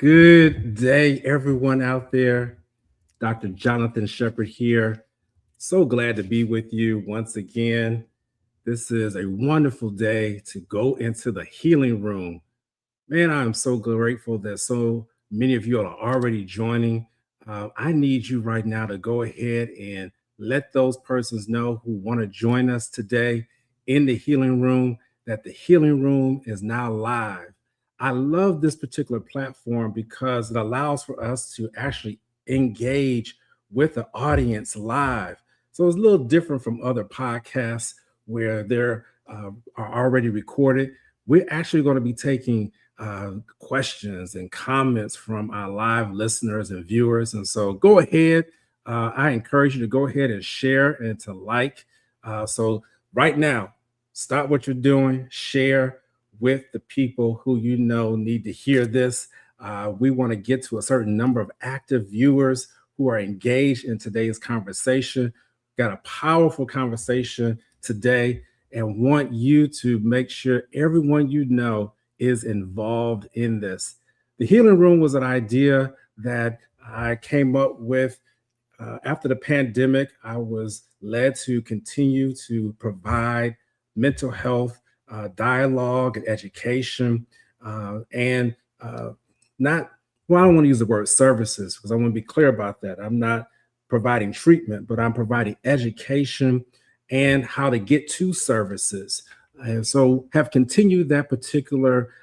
Good day, everyone out there. Dr. Jonathan Shepherd here. So glad to be with you once again. This is a wonderful day to go into the healing room. Man, I'm so grateful that so many of you are already joining. I need you right now to go ahead and let those persons know who want to join us today in the healing room that the healing room is now live. I love this particular platform because it allows for us to actually engage with the audience live. So it's a little different from other podcasts where they're are already recorded. We're actually going to be taking questions and comments from our live listeners and viewers. And so go ahead. I encourage you to go ahead and share and to like. So right now, stop what you're doing, share with the people who you know need to hear this. We want to get to a certain number of active viewers who are engaged in today's conversation. Got a powerful conversation today and want you to make sure everyone you know is involved in this. The healing room was an idea that I came up with after the pandemic. I was led to continue to provide mental health dialogue and education and not, well, I don't want to use the word services because I want to be clear about that. I'm not providing treatment, but I'm providing education and how to get to services. And so have continued that particular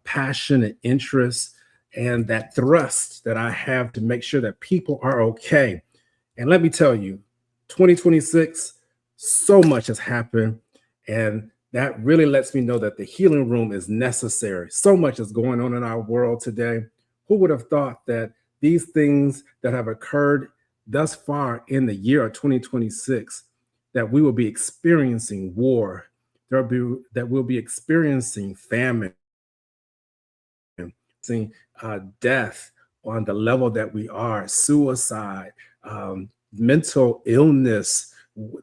passion and interest and that thrust that I have to make sure that people are okay. And let me tell you, 2026, so much has happened. And that really lets me know that the healing room is necessary. So much is going on in our world today. Who would have thought that these things that have occurred thus far in the year of 2026, that we will be experiencing war, that we'll be experiencing famine, seeing death on the level that we are, suicide, mental illness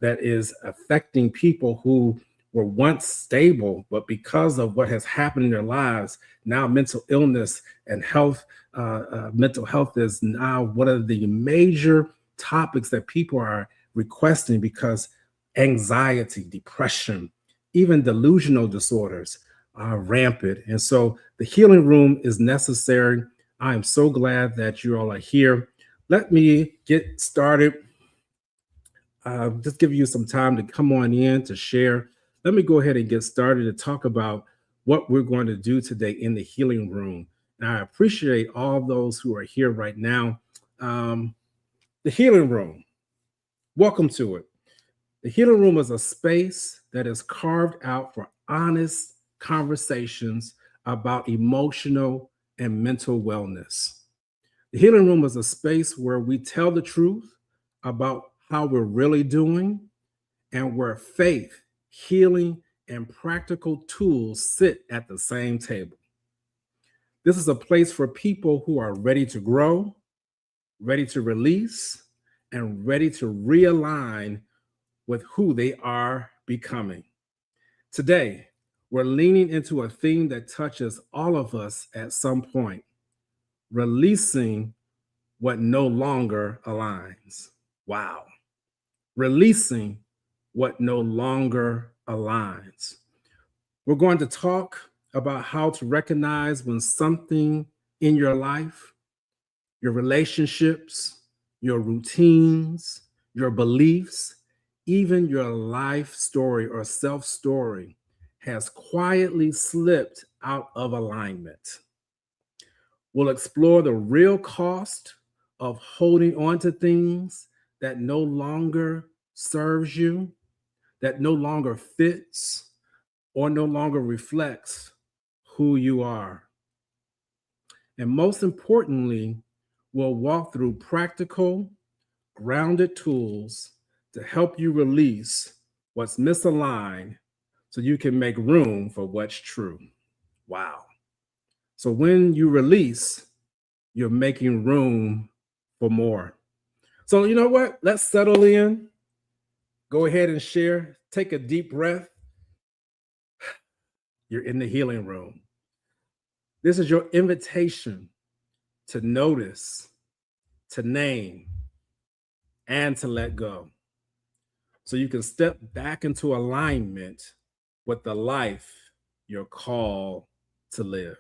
that is affecting people who were once stable, but because of what has happened in their lives, now mental illness and mental health is now one of the major topics that people are requesting because anxiety, depression, even delusional disorders are rampant. And so the healing room is necessary. I am so glad that you all are here. Let me get started. Just give you some time to come on in to share. Let me go ahead and get started to talk about what we're going to do today in the healing room. And I appreciate all those who are here right now. The healing room, welcome to it. The healing room is a space that is carved out for honest conversations about emotional and mental wellness. The healing room is a space where we tell the truth about how we're really doing and where faith, healing, and practical tools sit at the same table. This is a place for people who are ready to grow, ready to release, and ready to realign with who they are becoming. Today, we're leaning into a theme that touches all of us at some point: releasing what no longer aligns. Wow. Releasing what no longer aligns. We're going to talk about how to recognize when something in your life, your relationships, your routines, your beliefs, even your life story or self story has quietly slipped out of alignment. We'll explore the real cost of holding on to things that no longer serves you, that no longer fits, or no longer reflects who you are. And most importantly, we'll walk through practical, grounded tools to help you release what's misaligned so you can make room for what's true. Wow. So when you release, you're making room for more. So, you know what? Let's settle in. Go ahead and share. Take a deep breath. You're in the healing room. This is your invitation to notice, to name, and to let go. So you can step back into alignment with the life you're called to live.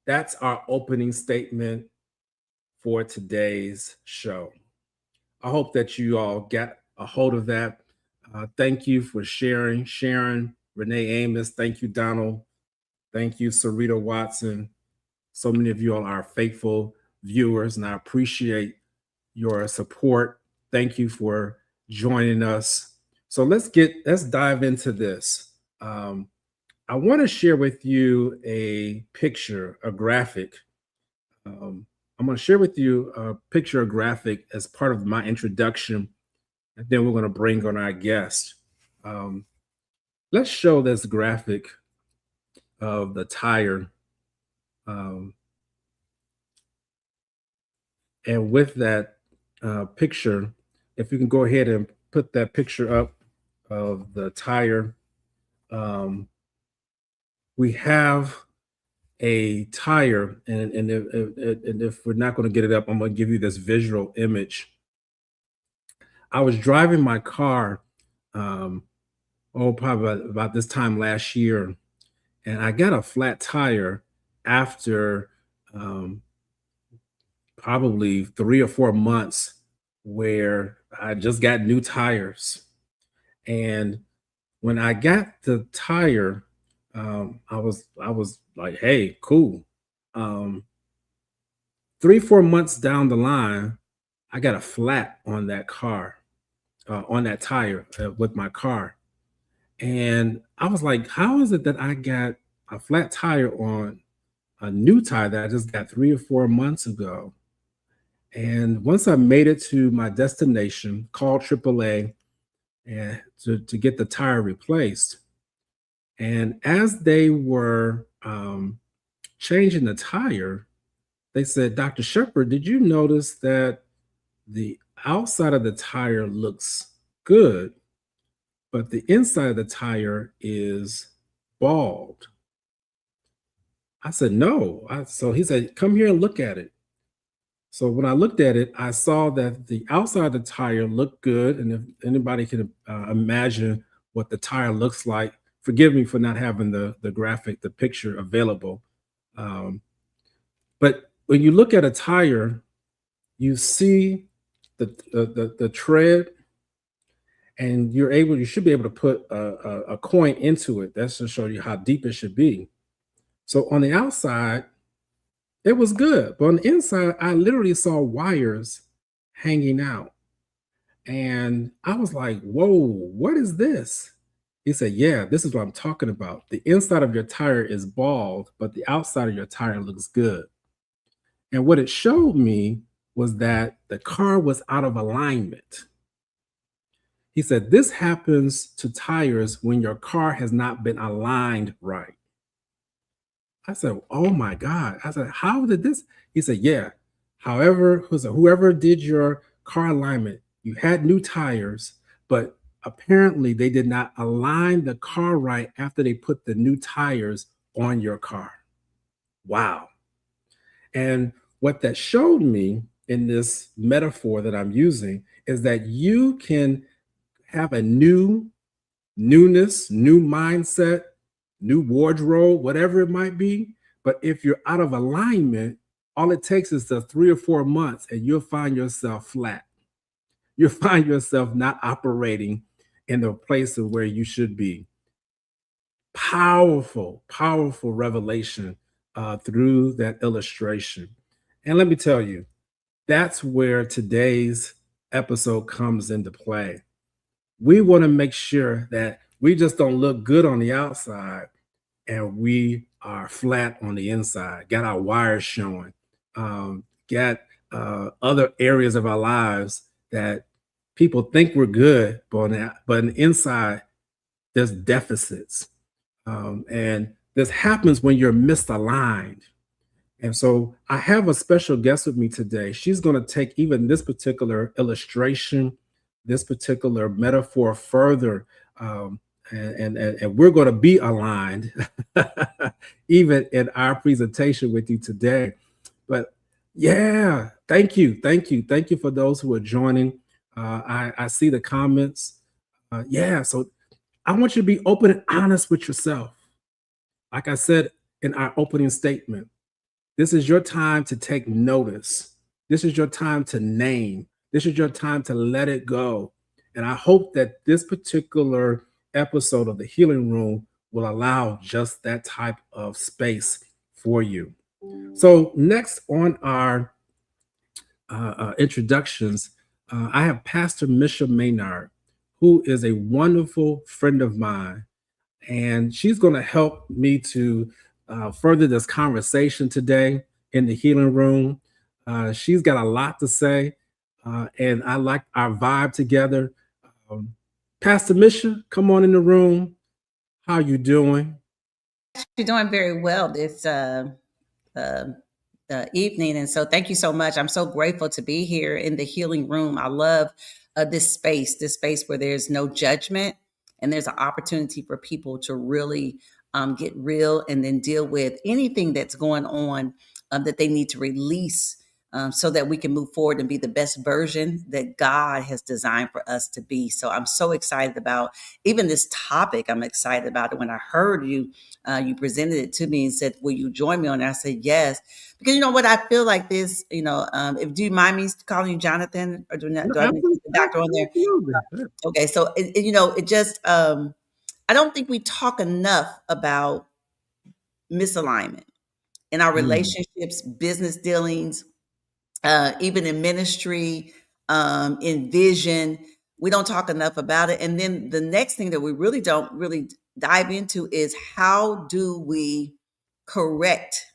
That's our opening statement for today's show. I hope that you all got a hold of that. Thank you for sharing. Sharon, Renee Amos, thank you, Donald. Thank you, Sarita Watson. So many of you all are faithful viewers, and I appreciate your support. Thank you for joining us. So let's dive into this. I want to share with you a picture, a graphic. I'm going to share with you a picture, a graphic as part of my introduction, and then we're going to bring on our guest. Um, let's show this graphic of the tire. Um, and with that picture, if you can go ahead and put that picture up of the tire, we have a tire, and if we're not going to get it up, I'm going to give you this visual image. I was driving my car, probably about this time last year, and I got a flat tire after probably 3 or 4 months where I just got new tires. And when I got the tire, I was like, hey, cool. 3 or 4 months down the line, I got a flat on that car, on that tire with my car. And I was like, how is it that I got a flat tire on a new tire that I just got 3 or 4 months ago? And once I made it to my destination, called AAA and to get the tire replaced. And as they were changing the tire, they said, Dr. Shepard, did you notice that the outside of the tire looks good, but the inside of the tire is bald? I said, no. So he said, come here and look at it. So when I looked at it, I saw that the outside of the tire looked good. And if anybody can imagine what the tire looks like, forgive me for not having the graphic, the picture available. But when you look at a tire, you see the tread, and you should be able to put a coin into it. That's to show you how deep it should be. So on the outside, it was good, but on the inside, I literally saw wires hanging out. And I was like, whoa, what is this? He said, yeah, this is what I'm talking about. The inside of your tire is bald, but the outside of your tire looks good. And what it showed me was that the car was out of alignment. He said, this happens to tires when your car has not been aligned right. I said, oh my God. I said, how did this? He said, yeah. However, whoever did your car alignment, you had new tires, but apparently they did not align the car right after they put the new tires on your car. Wow. And what that showed me in this metaphor that I'm using is that you can have a newness, new mindset, new wardrobe, whatever it might be. But if you're out of alignment, all it takes is the 3 or 4 months and you'll find yourself flat. You'll find yourself not operating in the place of where you should be. Powerful, powerful revelation through that illustration. And let me tell you, that's where today's episode comes into play. We want to make sure that we just don't look good on the outside and we are flat on the inside, got our wires showing, got other areas of our lives that people think we're good, but on the inside, there's deficits. And this happens when you're misaligned. And so I have a special guest with me today. She's going to take even this particular illustration, this particular metaphor further, and we're going to be aligned even in our presentation with you today. But yeah, thank you for those who are joining. I see the comments. Yeah, so I want you to be open and honest with yourself. Like I said in our opening statement, this is your time to take notice. This is your time to name. This is your time to let it go. And I hope that this particular episode of the Healing Room will allow just that type of space for you. So, next on our introductions, I have Pastor Misha Maynard, who is a wonderful friend of mine, and she's going to help me to further this conversation today in the healing room. She's got a lot to say, and I like our vibe together. Um, Pastor Misha, come on in the room. How you doing? You're doing very well this uh, evening, and so thank you so much. I'm so grateful to be here in the healing room. I love this space where there's no judgment, and there's an opportunity for people to really get real and then deal with anything that's going on that they need to release. So that we can move forward and be the best version that God has designed for us to be. So I'm so excited about even this topic. I'm excited about it. When I heard you, you presented it to me and said, "Will you join me on it?" I said, "Yes." Because you know what, I feel like this. If do you mind me calling you Jonathan, or do not? No, Do I need to put the doctor on there? absolutely. Okay, so it just I don't think we talk enough about misalignment in our Mm, relationships, business dealings, even in ministry, in vision. We don't talk enough about it. And then the next thing that we really don't really dive into is how do we correct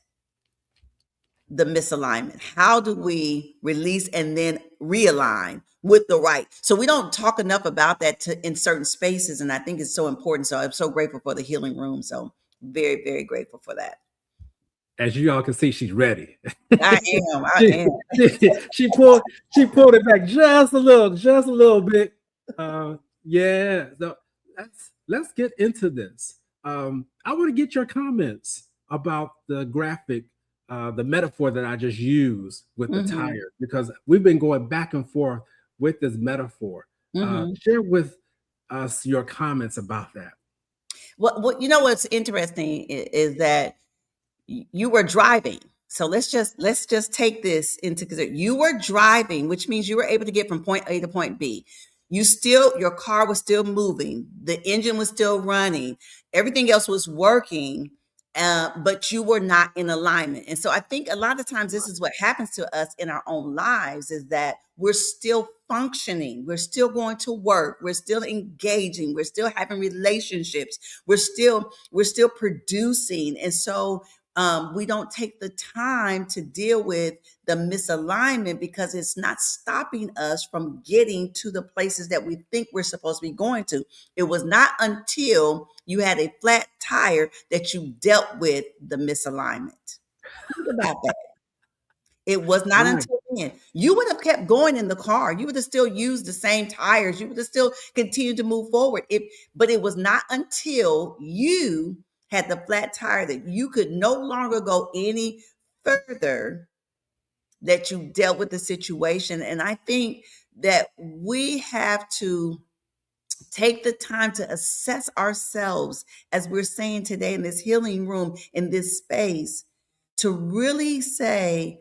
the misalignment? How do we release and then realign with the right? So we don't talk enough about that in certain spaces, and I think it's so important. So I'm so grateful for the healing room. So very, very grateful for that. as you all can see, she's ready. I she, am. I she, am. she pulled it back just a little bit. Uh, yeah, so let's get into this. I want to get your comments about the graphic, the metaphor that I just used with the Hmm. tire, because we've been going back and forth with this metaphor. Hmm. Share with us your comments about that. What you know what's interesting is that you were driving. So let's just take this into consideration. You were driving, which means you were able to get from point A to point B. Your car was still moving, the engine was still running, everything else was working, but you were not in alignment. And so I think a lot of times this is what happens to us in our own lives, is that we're still functioning, we're still going to work, we're still engaging, we're still having relationships, we're still producing. And so we don't take the time to deal with the misalignment because it's not stopping us from getting to the places that we think we're supposed to be going to. It was not until you had a flat tire that you dealt with the misalignment. Think about that. It was not Right. until then. You would have kept going in the car. You would have still used the same tires. You would have still continued to move forward. But it was not until you had the flat tire that you could no longer go any further that you dealt with the situation. And I think that we have to take the time to assess ourselves, as we're saying today in this healing room, in this space, to really say,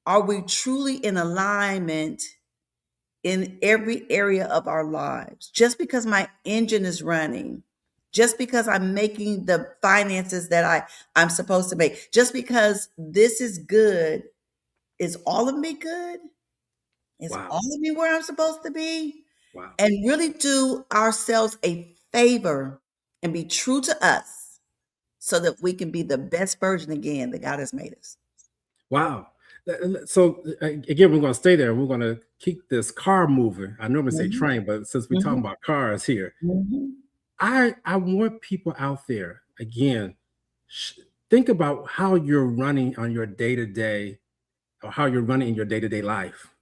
are we truly in alignment in every area of our lives? Just because my engine is running, just because I'm making the finances that I'm supposed to make, just because this is good, is all of me good? Is Wow. all of me where I'm supposed to be? Wow. And really do ourselves a favor and be true to us so that we can be the best version again that God has made us. Wow. So again, we're going to stay there. We're going to keep this car moving. I normally say Mhm, train, but since we're talking mhm, about cars here, mhm, I want people out there again. Think about how you're running on your day to day, or how you're running in your day to day life.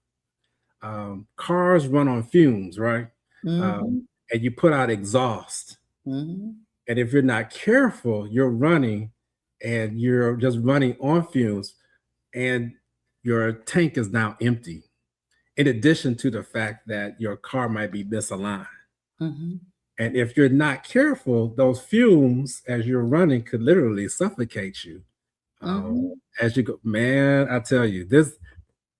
Cars run on fumes, right? Um, mhm, and you put out exhaust. mhm, And if you're not careful, you're running and you're just running on fumes. And your tank is now empty, in addition to the fact that your car might be misaligned. Mm-hmm. And if you're not careful, those fumes as you're running could literally suffocate you. Mm-hmm. As you go, man, I tell you, this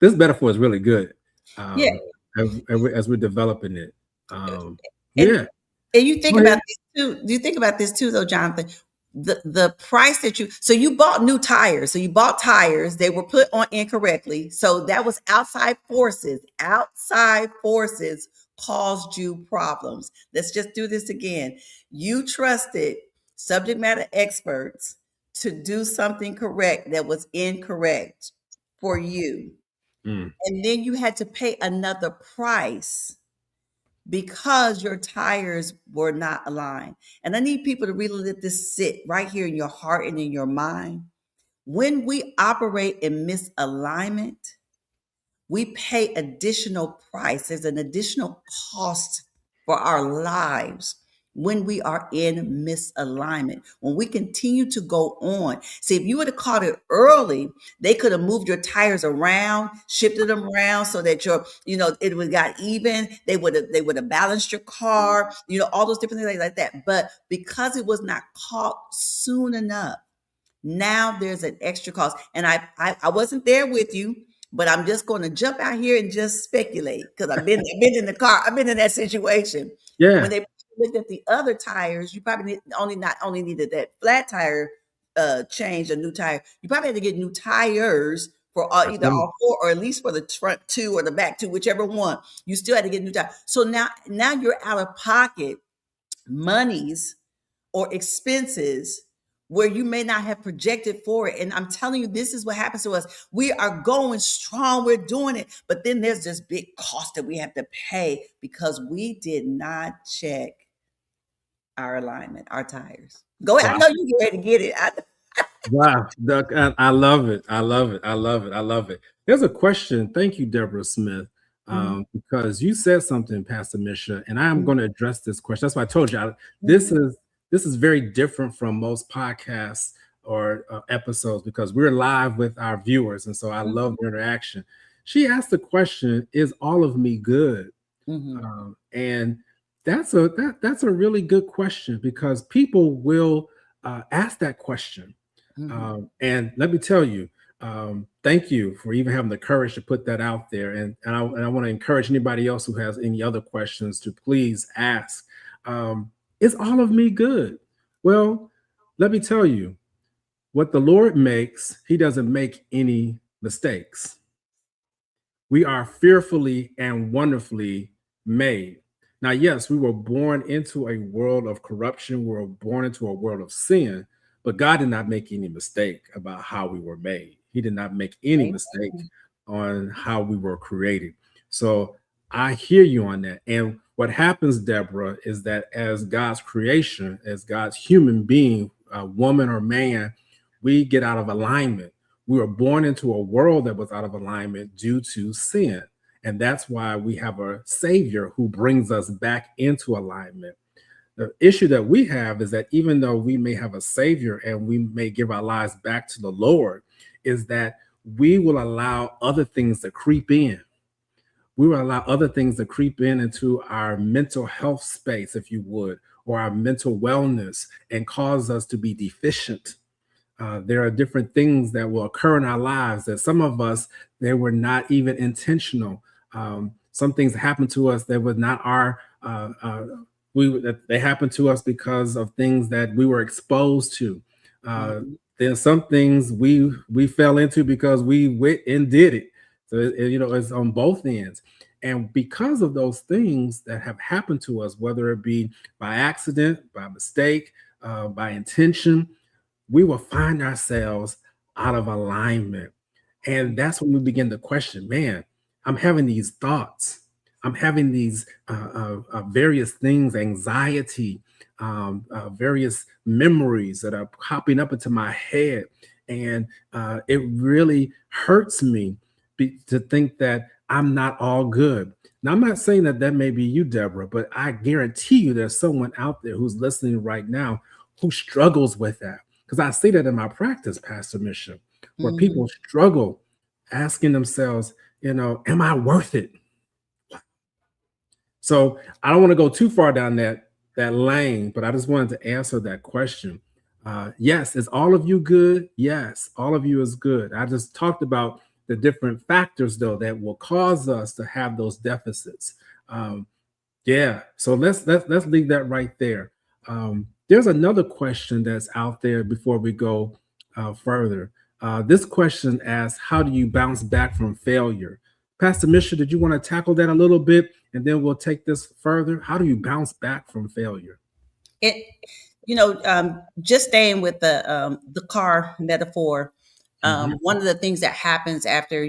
metaphor is really good. Yeah. As we're developing it. And Yeah, and you think go ahead. about this too. You think about this too, though, Jonathan. The price that you bought new tires. So you bought tires. They were put on incorrectly. So that was outside forces. Outside forces caused you problems. Let's just do this again. You trusted subject matter experts to do something correct that was incorrect for you. Mm, And then you had to pay another price because your tires were not aligned. And I need people to really let this sit right here in your heart and in your mind. When we operate in misalignment, we pay additional price. There's an additional cost for our lives when we are in misalignment. When we continue to go on. See, if you would have caught it early, they could have moved your tires around, shifted them around so that it would got even. They would have balanced your car, all those different things like that. But because it was not caught soon enough, now there's an extra cost. And I wasn't there with you, but I'm just going to jump out here and just speculate because I've been in the car. I've been in that situation. When yeah, they looked at the other tires, you probably not only needed that flat tire change, a new tire. You probably had to get new tires for that's either right. all four or at least for the front two or the back two, whichever one. You still had to get new tires. So now you're out of pocket monies or expenses where you may not have projected for it. And I'm telling you, this is what happens to us. We are going strong, we're doing it, but then there's this big cost that we have to pay because we did not check our alignment, our tires. Go ahead. I Wow. know you get ready to get it. Wow, Doc, I love it. I love it. I love it. I love it. There's a question. Thank you, Deborah Smith, Mhm, because you said something, Pastor Misha, and I am mhm, going to address this question. That's why I told you this mhm, is this is very different from most podcasts or episodes because we're live with our viewers, and so I love the interaction. She asked the question: "Is all of me good?" mhm, And that's a really good question because people will ask that question. mhm, And let me tell you, thank you for even having the courage to put that out there. And I want to encourage anybody else who has any other questions to please ask. Is all of me good? Well, let me tell you, what the Lord makes, He doesn't make any mistakes. We are fearfully and wonderfully made. Now, yes, we were born into a world of corruption, we were born into a world of sin, but God did not make any mistake about how we were made. He did not make any mistake amen, on how we were created. So I hear you on that. And what happens, Deborah, is that as God's creation, as God's human being, woman or man, we get out of alignment. We were born into a world that was out of alignment due to sin. And that's why we have a savior who brings us back into alignment. The issue that we have is that even though we may have a savior and we may give our lives back to the Lord, is that we will allow other things to creep in. We will allow other things to creep in into our mental health space, if you would, or our mental wellness and cause us to be deficient. There are different things that will occur in our lives that some of us, they were not even intentional. Some things happen to us that was not our they happened to us because of things that we were exposed to. mhm, Then some things we fell into because we went and did it. So it's on both ends. And because of those things that have happened to us, whether it be by accident, by mistake, by intention, we will find ourselves out of alignment. And that's when we begin to question, man, I'm having these thoughts. I'm having these various things, anxiety, various memories that are popping up into my head. And it really hurts me to think that I'm not all good. Now, I'm not saying that that may be you, Deborah, but I guarantee you there's someone out there who's listening right now who struggles with that because I see that in my practice, Pastor Misha, where mhm, people struggle asking themselves, am I worth it? So I don't want to go too far down that lane, but I just wanted to answer that question. Yes, is all of you good? Yes, all of you is good. I just talked about the different factors though that will cause us to have those deficits. Um, yeah, so let's leave that right there. There's another question that's out there before we go further. This question asks, "How do you bounce back from failure?" Pastor Misha, did you want to tackle that a little bit, and then we'll take this further? How do you bounce back from failure? It, just staying with the car metaphor. Mhm. One of the things that happens after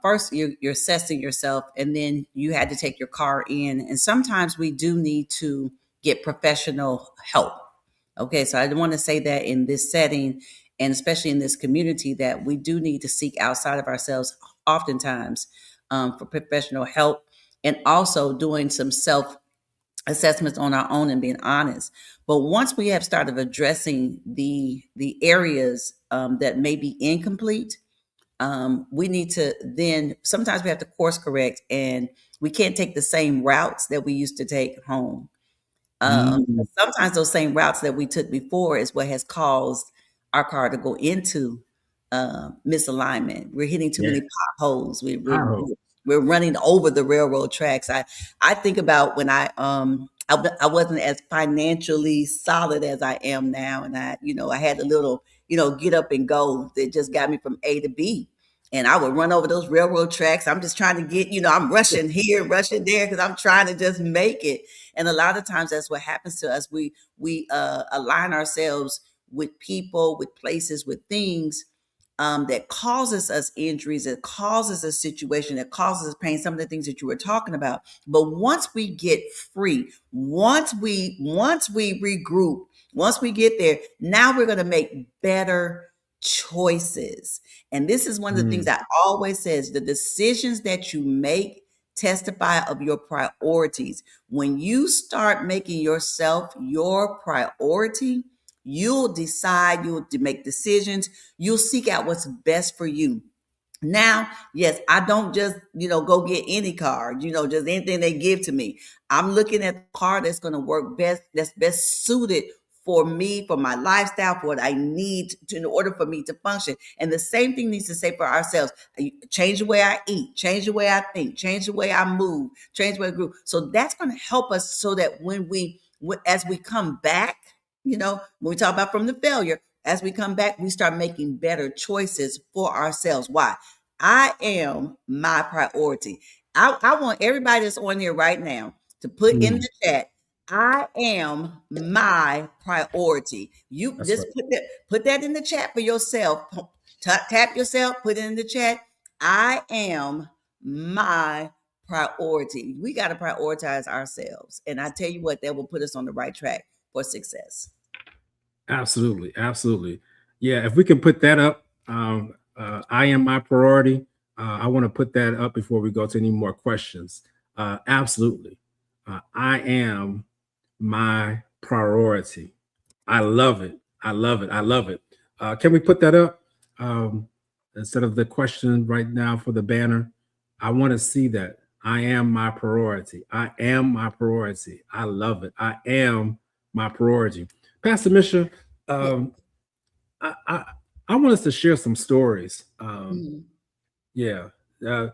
first you're assessing yourself, and then you had to take your car in, and sometimes we do need to get professional help. Okay, so I want to say that in this setting, and especially in this community, that we do need to seek outside of ourselves oftentimes, for professional help, and also doing some self assessments on our own and being honest. But once we have started addressing the areas that may be incomplete, we need to then sometimes we have to course correct, and we can't take the same routes that we used to take home. Mm, Sometimes those same routes that we took before is what has caused our car to go into misalignment. We're hitting too yeah, many potholes. I hope. We're running over the railroad tracks. I think about when I wasn't as financially solid as I am now, and I had a little get up and go that just got me from A to B. And I would run over those railroad tracks. I'm just trying to get, I'm rushing here, rushing there because I'm trying to just make it. And a lot of times that's what happens to us. We align ourselves with people, with places, with things that causes us injuries, that causes a situation, that causes us pain. Some of the things that you were talking about. But once we get free, once we regroup, once we get there, now we're going to make better choices. And this is one of the things Mm, I always says: the decisions that you make testify of your priorities. When you start making yourself your priority, you'll make decisions, you'll seek out what's best for you. Now, yes, I don't just, go get any car, just anything they give to me. I'm looking at the car that's going to work best, that's best suited for me, for my lifestyle, for what I need to, in order for me to function. And the same thing needs to say for ourselves. Change the way I eat, change the way I think, change the way I move, change the way I groove. So that's going to help us so that as we come back, when we talk about from the failure, as we come back, we start making better choices for ourselves. Why? I am my priority. I want everybody that's on here right now to put in mm, the chat, I am my priority. You that's just right. put that in the chat for yourself. Tap yourself, put it in the chat. I am my priority. We got to prioritize ourselves. And I tell you what, that will put us on the right track for success. Absolutely, absolutely. Yeah, if we can put that up, I am my priority. I want to put that up before we go to any more questions. Absolutely. I am my priority. I love it. I love it. I love it. Can we put that up instead of the question right now for the banner? I want to see that. I am my priority. I am my priority. I love it. I am my priority. Pastor Misha, Yeah. um, I, I I want us to share some stories. Mhm. Yeah, uh,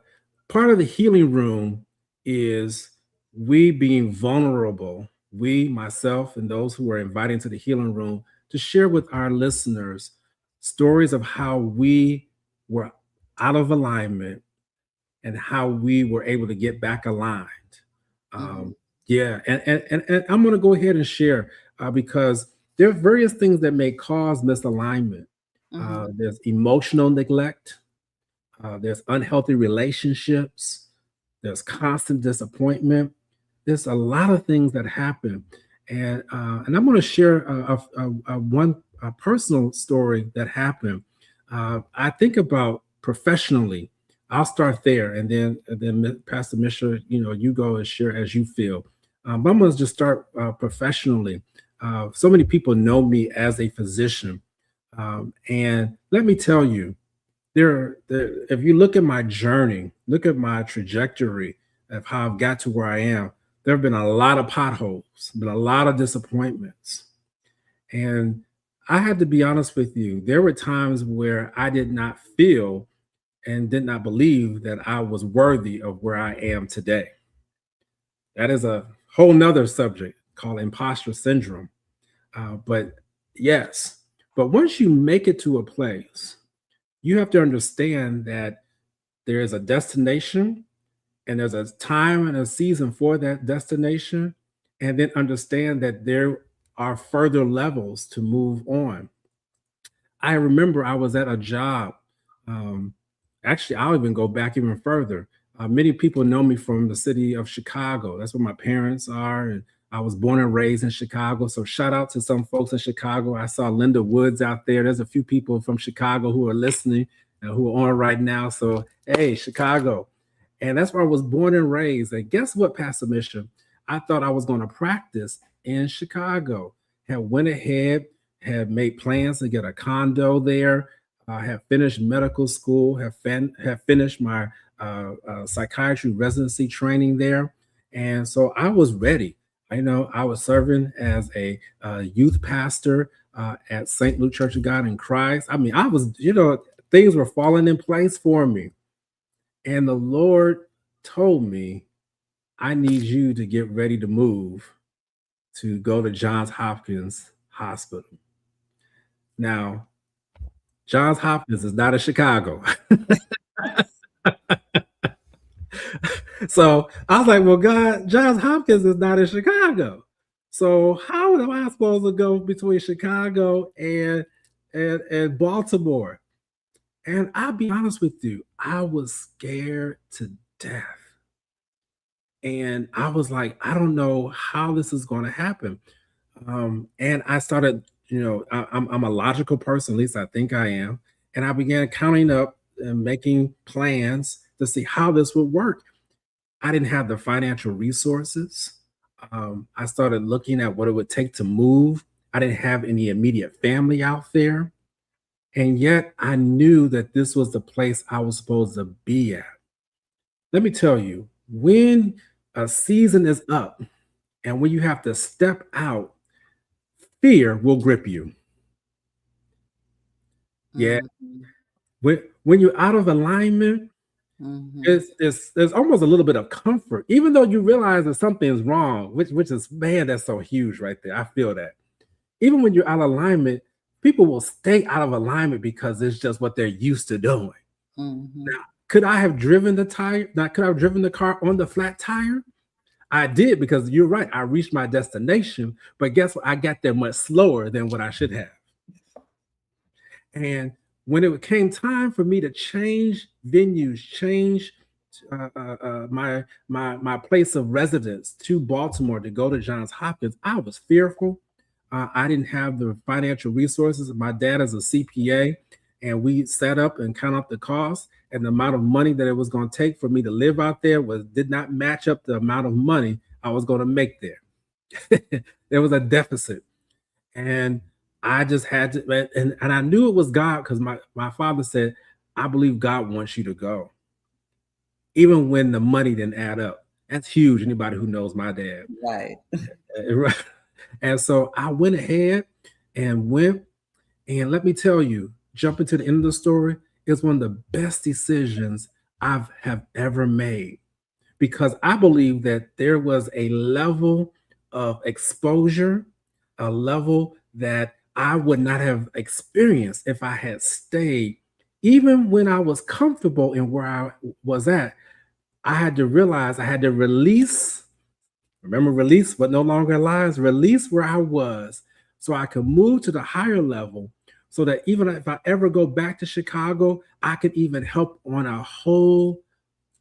part of the healing room is we being vulnerable. We, myself, and those who are invited to the healing room to share with our listeners stories of how we were out of alignment and how we were able to get back aligned. Mhm. Um, yeah, and I'm going to go ahead and share because there are various things that may cause misalignment. Mhm. There's emotional neglect, there's unhealthy relationships, there's constant disappointment. There's a lot of things that happen, and I'm going to share a personal story that happened. I think about professionally. I'll start there, and then Pastor Misha, you go and share as you feel. But I'm going to just start professionally. So many people know me as a physician, and let me tell you, if you look at my journey, look at my trajectory of how I've got to where I am, there have been a lot of potholes, been a lot of disappointments. And I had to be honest with you. There were times where I did not feel and did not believe that I was worthy of where I am today. That is a whole nother subject called imposter syndrome. But yes, but once you make it to a place, you have to understand that there is a destination and there's a time and a season for that destination, and then understand that there are further levels to move on. I remember I was at a job. Um, Actually, I'll even go back even further. Many people know me from the city of Chicago. That's where my parents are. And I was born and raised in Chicago. So shout out to some folks in Chicago. I saw Linda Woods out there. There's a few people from Chicago who are listening and who are on right now. So, hey, Chicago. And that's where I was born and raised. And guess what, Pastor Mission? I thought I was going to practice in Chicago. Had went ahead, had made plans to get a condo there. Have finished medical school. Have finished my psychiatry residency training there, and so I was ready. I was serving as a youth pastor at St. Luke Church of God in Christ. I mean, I was, things were falling in place for me, and the Lord told me, "I need you to get ready to move to go to Johns Hopkins Hospital." Now, Johns Hopkins is not in Chicago. So I was like, well, God, Johns Hopkins is not in Chicago. So how am I supposed to go between Chicago and Baltimore? And I'll be honest with you, I was scared to death. And I was like, I don't know how this is going to happen. And I started, I'm a logical person, at least I think I am. And I began counting up and making plans to see how this would work. I didn't have the financial resources. I started looking at what it would take to move. I didn't have any immediate family out there. And yet I knew that this was the place I was supposed to be at. Let me tell you, when a season is up and when you have to step out, fear will grip you. Yeah. Mhm. When you're out of alignment, Mhm. there's almost a little bit of comfort, even though you realize that something's wrong, which is, man, that's so huge right there. I feel that. Even when you're out of alignment, people will stay out of alignment because it's just what they're used to doing. Mhm. Now, could I have driven the tire? Now, could I have driven the car on the flat tire? I did, because you're right. I reached my destination, but guess what? I got there much slower than what I should have. And when it came time for me to change venues, change my place of residence to Baltimore to go to Johns Hopkins, I was fearful. I didn't have the financial resources. My dad is a CPA, and we set up and count up the cost, and the amount of money that it was going to take for me to live out there did not match up the amount of money I was going to make there. There was a deficit, and I just had to, and I knew it was God, because my father said, "I believe God wants you to go," even when the money didn't add up. That's huge. Anybody who knows my dad. Right. Right. And so I went ahead and went. And let me tell you, jumping to the end of the story, it's one of the best decisions I've have ever made, because I believe that there was a level of exposure, a level that I would not have experienced if I had stayed. Even when I was comfortable in where I was at, I had to realize I had to release. Remember, release what no longer aligns, release where I was so I could move to the higher level, so that even if I ever go back to Chicago, I could even help on a whole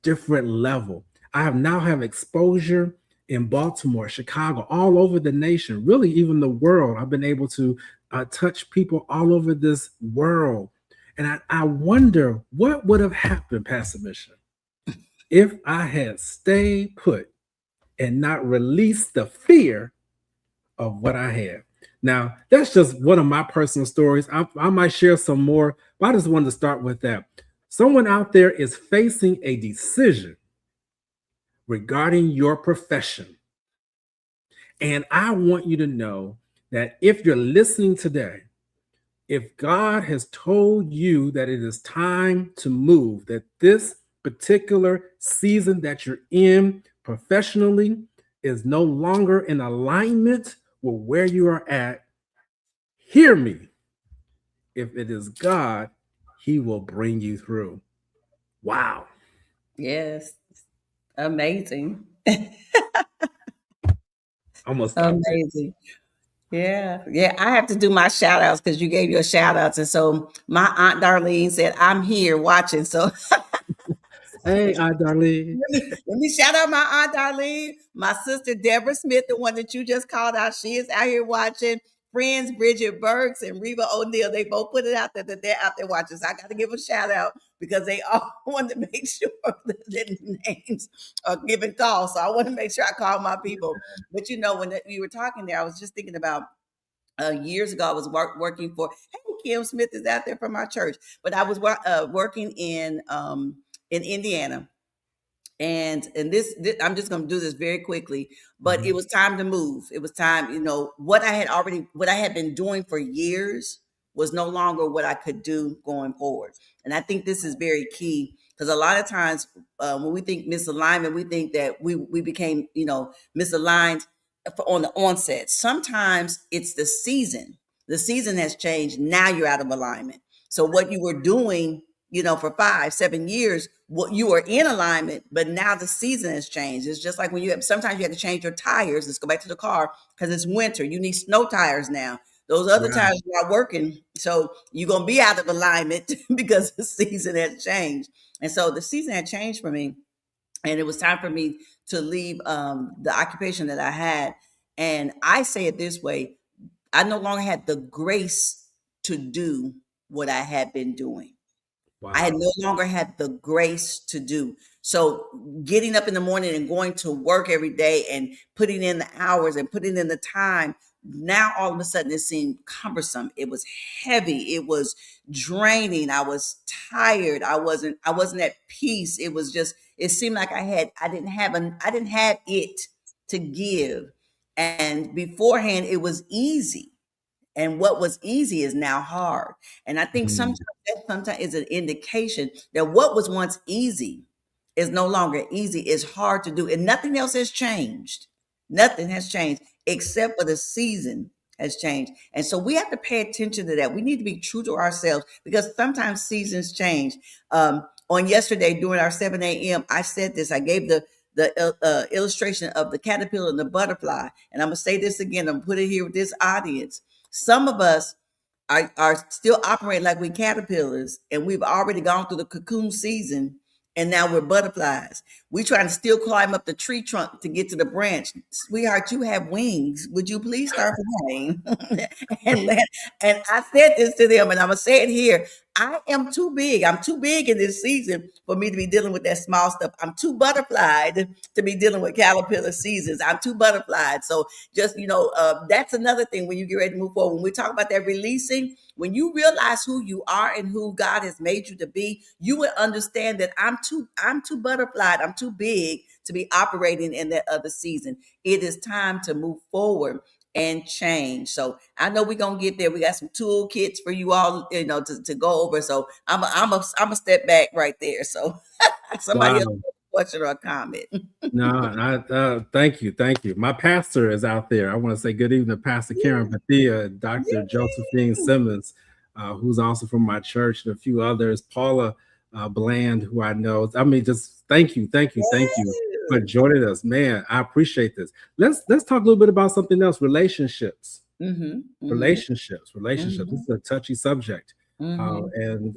different level. I have now have exposure in Baltimore, Chicago, all over the nation, really even the world. I've been able to touch people all over this world. And I wonder what would have happened, Pastor Mission, if I had stayed put and not release the fear of what I have. Now, that's just one of my personal stories. I might share some more, but I just wanted to start with that. Someone out there is facing a decision regarding your profession. And I want you to know that if you're listening today, if God has told you that it is time to move, that this particular season that you're in professionally is no longer in alignment with where you are at, hear me. If it is God, He will bring you through. Wow. Yes. Amazing. I'm gonna stop there. Amazing. Yeah. Yeah. I have to do my shout outs because you gave your shout outs. And so my Aunt Darlene said, I'm here watching. So Hey, Darlene. let me shout out my Aunt Darlene, my sister Deborah Smith, the one that you just called out. She is out here watching. Friends Bridget Burks and Reba O'Neill, they both put it out there that they're out there watching. So I got to give a shout out because they all want to make sure that their names are given calls. So I want to make sure I call my people. But you know, when you were talking there, I was just thinking about years ago. I was working for, hey, Kim Smith is out there from our church, but I was working in Indiana, and this I'm just going to do this very quickly, but it was time to move. It was time, what I had been doing for years was no longer what I could do going forward. And I think this is very key because a lot of times when we think misalignment, we think that we became misaligned on the onset. Sometimes it's the season has changed. Now you're out of alignment. So what you were doing for 5-7 years, what you were in alignment, but now the season has changed. It's just like when sometimes you have to change your tires. Let's go back to the car because it's winter. You need snow tires now. Those other Right. tires are not working. So you're going to be out of alignment because the season has changed. And so the season had changed for me. And it was time for me to leave the occupation that I had. And I say it this way, I no longer had the grace to do what I had been doing. I had Wow. no longer had the grace to do. So getting up in the morning and going to work every day and putting in the hours and putting in the time, now all of a sudden it seemed cumbersome. It was heavy. It was draining. I was tired. I wasn't at peace. It seemed like I didn't have it to give. And beforehand it was easy. And what was easy is now hard. And I think Mhm. sometimes is an indication that what was once easy is no longer easy. It's hard to do. And nothing else has changed. Nothing has changed except for the season has changed. And so we have to pay attention to that. We need to be true to ourselves because sometimes seasons change. On yesterday during our 7 a.m., I said this. I gave the illustration of the caterpillar and the butterfly. And I'm going to say this again. I'm going to put it here with this audience. Some of us are still operating like we're caterpillars and we've already gone through the cocoon season and now we're butterflies. We trying to still climb up the tree trunk to get to the branch. Sweetheart, you have wings. Would you please start flying? and and I said this to them, and I'm gonna say it here. I am too big. I'm too big in this season for me to be dealing with that small stuff. I'm too butterflied to be dealing with caterpillar seasons. I'm too butterflied. So just that's another thing when you get ready to move forward. When we talk about that releasing, when you realize who you are and who God has made you to be, you will understand that I'm too butterflied. I'm too big to be operating in that other season. It is time to move forward and change. So I know we're gonna get there. We got some toolkits for you all, to go over. So I'm a step back right there. So somebody else Wow. have a question or a comment. No, thank you, thank you. My pastor is out there. I want to say good evening to Pastor Karen Bethia, Dr. Josephine Simmons, who's also from my church, and a few others. Paula Bland, who I know. I mean, just thank you for joining us, man. I appreciate this. Let's talk a little bit about something else. Relationships, Mm-hmm, mm-hmm, relationships. This mm-hmm, is a touchy subject, mm-hmm, and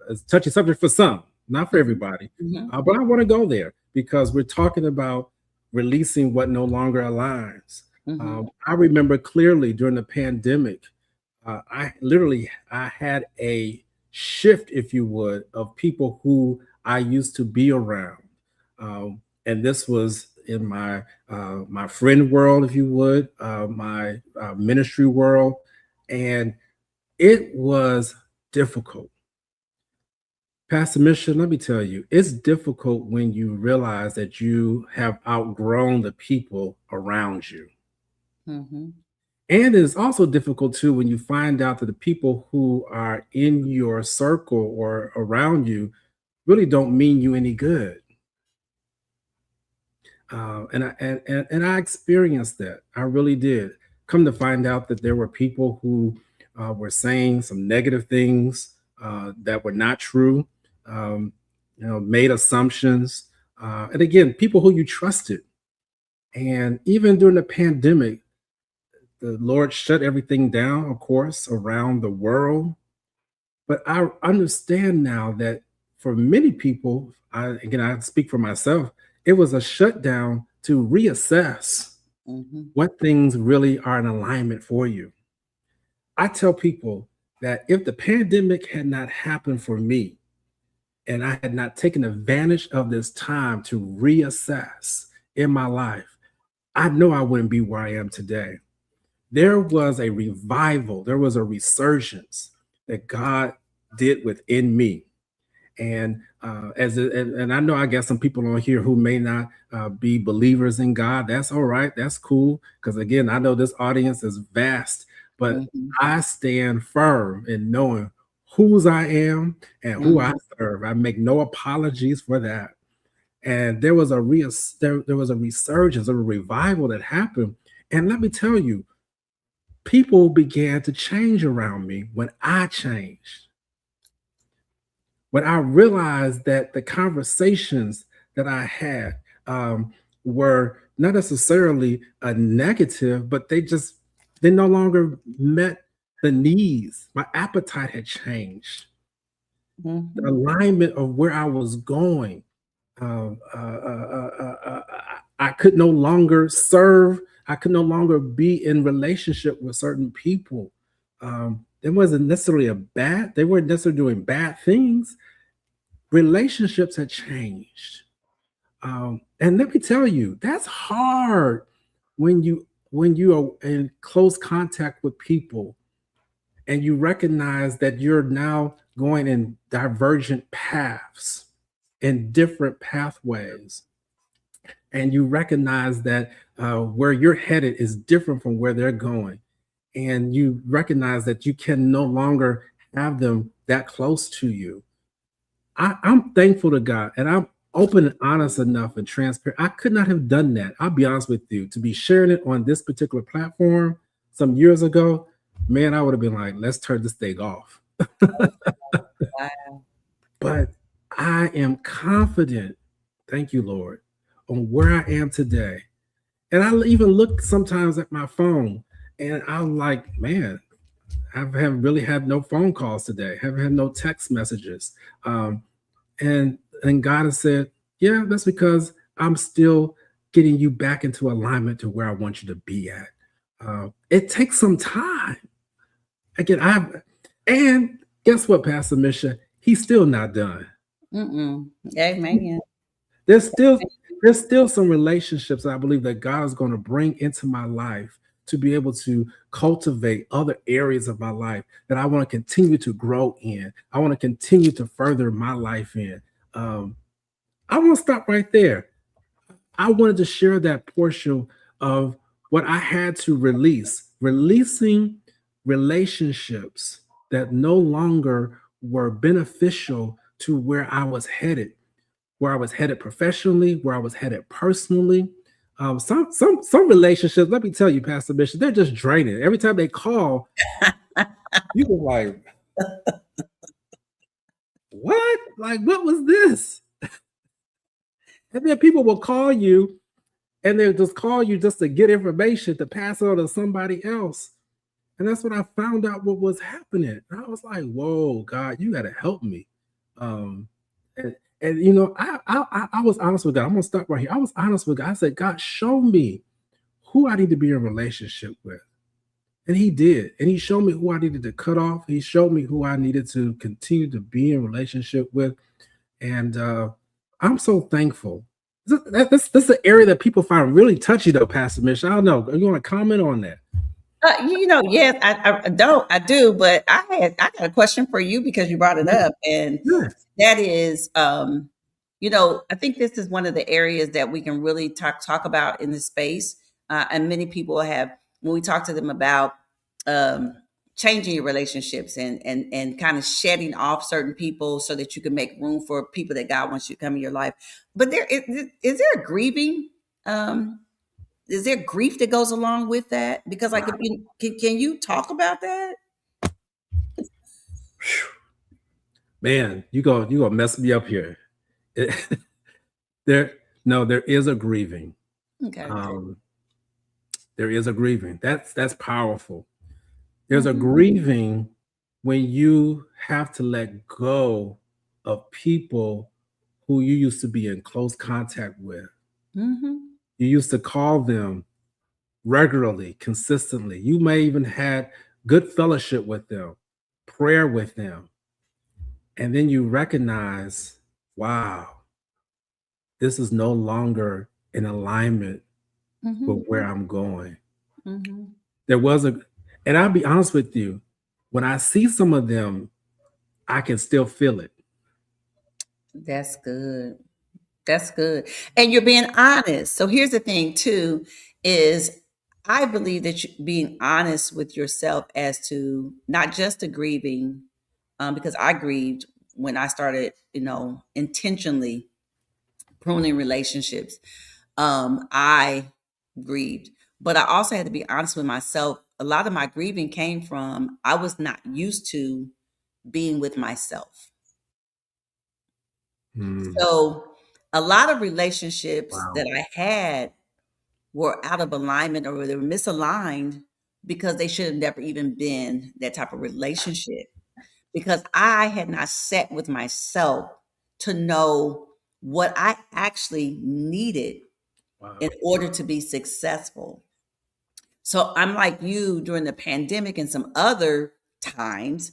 it's a touchy subject for some, not for everybody. mm-hmm, But I want to go there because we're talking about releasing what no longer aligns. mm-hmm, I remember clearly during the pandemic, I had a shift, if you would, of people who I used to be around, and this was in my friend world, if you would, my ministry world, and it was difficult. Pastor Mission, let me tell you, it's difficult when you realize that you have outgrown the people around you. Hmm. And it's also difficult too when you find out that the people who are in your circle or around you really don't mean you any good. And I experienced that. I really did. Come to find out that there were people who were saying some negative things that were not true. Um, made assumptions, and again, people who you trusted. And even during the pandemic, the Lord shut everything down, of course, around the world. But I understand now that for many people, I speak for myself, it was a shutdown to reassess Hmm. what things really are in alignment for you. I tell people that if the pandemic had not happened for me and I had not taken advantage of this time to reassess in my life, I know I wouldn't be where I am today. There was a revival, there was a resurgence that God did within me. And I know I got some people on here who may not be believers in God. That's all right. That's cool. Because again, I know this audience is vast, but Hmm. I stand firm in knowing whose I am and who I Hmm. serve. I make no apologies for that. And there was a resurgence, a revival that happened. And let me tell you, people began to change around me when I changed. When I realized that the conversations that I had were not necessarily a negative, but they no longer met the needs. My appetite had changed. The Hmm. alignment of where I was going. I could no longer serve. I could no longer be in relationship with certain people. It wasn't necessarily a bad. They weren't necessarily doing bad things. Relationships had changed. And let me tell you, that's hard when you are in close contact with people and you recognize that you're now going in divergent paths, in different pathways, and you recognize that where you're headed is different from where they're going, and you recognize that you can no longer have them that close to you. I'm thankful to God, and I'm open and honest enough and transparent. I could not have done that. I'll be honest with you. To be sharing it on this particular platform some years ago, man, I would have been like, let's turn this thing off. Wow. But I am confident, thank you, Lord, on where I am today. And I even look sometimes at my phone and I'm like, man, I haven't really had no phone calls today, haven't had no text messages. Um, and God has said, yeah, that's because I'm still getting you back into alignment to where I want you to be at. It takes some time. Again, and guess what, Pastor Misha? He's still not done. Mm-mm. Amen. There's still there's still some relationships I believe that God is going to bring into my life to be able to cultivate other areas of my life that I want to continue to grow in. I want to continue to further my life in. Um, I want to stop right there. I wanted to share that portion of what I had to releasing relationships that no longer were beneficial to where I was headed professionally, where I was headed personally. Some relationships, let me tell you, Pastor Bishop, they're just draining. Every time they call, you were like, "What? Like, what was this?" And then people will call you, and they'll just call you just to get information to pass on to somebody else. And that's when I found out what was happening. And I was like, "Whoa, God, you got to help me." Um, I was honest with God. I'm gonna stop right here. I was honest with God. I said, God, show me who I need to be in a relationship with. And he did. And he showed me who I needed to cut off. He showed me who I needed to continue to be in relationship with. And I'm so thankful. This is an area that people find really touchy, though, Pastor Mish. I don't know. You want to comment on that? Yes, I don't. I do, but I got a question for you because you brought it Yeah, up, and yeah. that is, I think this is one of the areas that we can really talk about in this space. And many people have, when we talk to them about um, changing your relationships and kind of shedding off certain people so that you can make room for people that God wants you to come in your life. But is there a grieving? Um, is there grief that goes along with that? Because like, if Wow. can you talk about that? Man, you gonna mess me up here. It- there, no, there is a grieving. Okay. Um, there is a grieving. That's powerful. There's a Mhm. grieving when you have to let go of people who you used to be in close contact with. Mhm. You used to call them regularly, consistently. You may even had good fellowship with them, prayer with them. And then you recognize, wow, this is no longer in alignment with Mhm. where I'm going. Mhm. There was a, and I'll be honest with you, when I see some of them, I can still feel it. That's good. That's good. And you're being honest. So here's the thing too is I believe that being honest with yourself as to not just the grieving, because I grieved when I started, intentionally pruning relationships. I grieved, but I also had to be honest with myself. A lot of my grieving came from I was not used to being with myself. Mm, So a lot of relationships wow. that I had were out of alignment or they were misaligned because they should have never even been that type of relationship because I had not sat with myself to know what I actually needed in Wow. order to be successful. So I'm like you during the pandemic and some other times,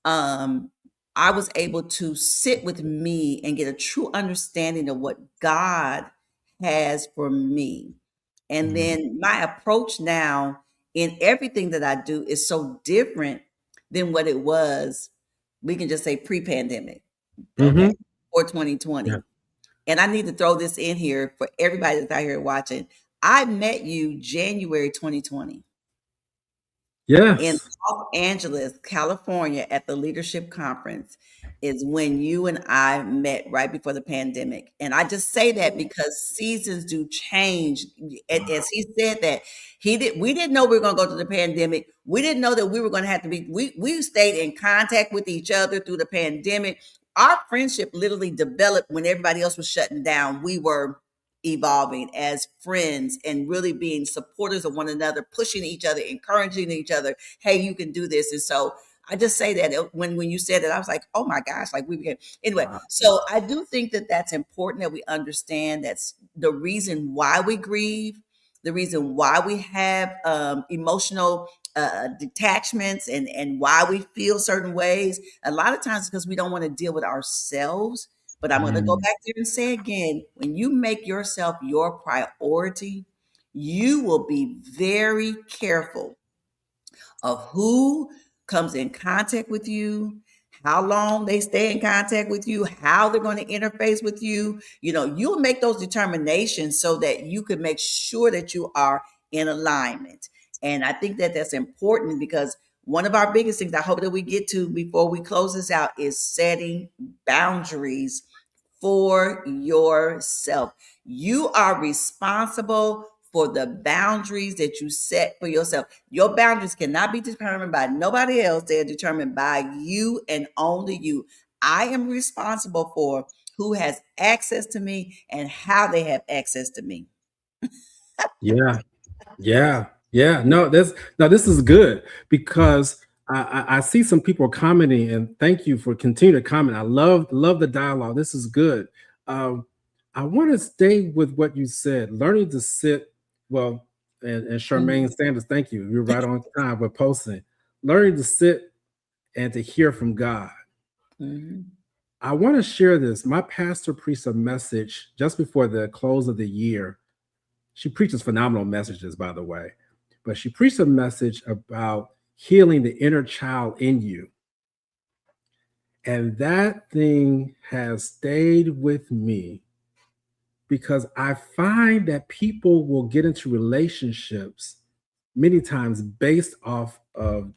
um, I was able to sit with me and get a true understanding of what God has for me. And Mm, then my approach now in everything that I do is so different than what it was. We can just say pre-pandemic, okay, mhm. or Yeah. 2020. And I need to throw this in here for everybody that's out here watching. I met you January 2020 in Yes. Los Angeles, California, at the leadership conference is when you and I met right before the pandemic. And I just say that because seasons do change. As he said that we didn't know we were going to go through the pandemic. We didn't know that we were going to have to be, we stayed in contact with each other through the pandemic. Our friendship literally developed when everybody else was shutting down. We were evolving as friends and really being supporters of one another, pushing each other, encouraging each other. Hey, you can do this. And so I just say that when you said it, I was like, oh my gosh, like we began. Anyway, Wow. so I do think that that's important that we understand that's the reason why we grieve, the reason why we have emotional detachments and why we feel certain ways. A lot of times because we don't want to deal with ourselves, but I'm going to go Mm, back there and say again, when you make yourself your priority, you will be very careful of who comes in contact with you, how long they stay in contact with you, how they're going to interface with you. You'll make those determinations so that you can make sure that you are in alignment. And I think that that's important because one of our biggest things I hope that we get to before we close this out is setting boundaries for yourself. You are responsible for the boundaries that you set for yourself. Your boundaries cannot be determined by nobody else. They are determined by you and only you. I am responsible for who has access to me and how they have access to me. yeah. Yeah, yeah. No, this is good because I see some people commenting, and thank you for continuing to comment. I love the dialogue. This is good. Um, I want to stay with what you said, learning to sit well, and Mhm, Charmaine Sanders, thank you. You're right on time with posting. Learning to sit and to hear from God. mhm, I want to share this. My pastor preached a message just before the close of the year. She preaches phenomenal messages, by the way, but she preached a message about healing the inner child in you. And that thing has stayed with me because I find that people will get into relationships many times based off of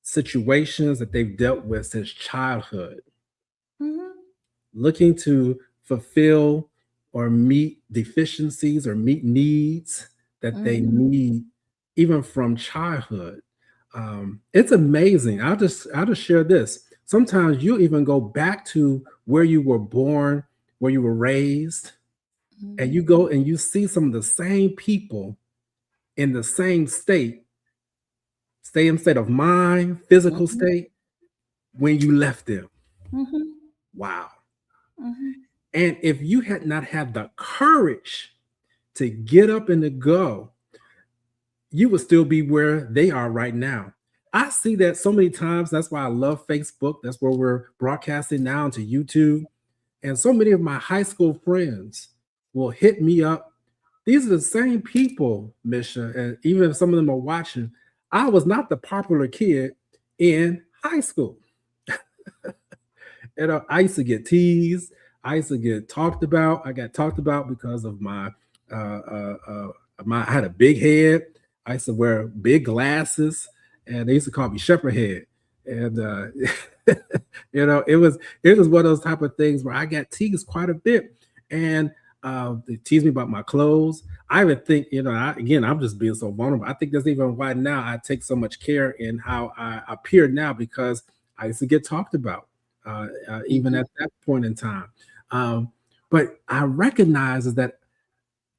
situations that they've dealt with since childhood, Mhm. looking to fulfill or meet deficiencies or meet needs that they Mhm. need even from childhood. It's amazing. I'll just share this. Sometimes you even go back to where you were born, where you were raised, and you Mhm. go and you see some of the same people in the same state of mind, physical Mhm. state when you left them. Mhm. Wow. Mhm. And if you had not had the courage to get up and to go, you would still be where they are right now. I see that so many times. That's why I love Facebook. That's where we're broadcasting now to YouTube. And so many of my high school friends will hit me up. These are the same people, Misha, and even if some of them are watching, I was not the popular kid in high school. And I used to get teased. I used to get talked about. I got talked about because of uh, uh, uh, I had a big head. I used to wear big glasses, and they used to call me Shepherd Head. And it was one of those type of things where I got teased quite a bit, and they teased me about my clothes. I even think, again, I'm just being so vulnerable. I think that's even why now I take so much care in how I appear now because I used to get talked about even Mhm. at that point in time. Um, but I recognize is that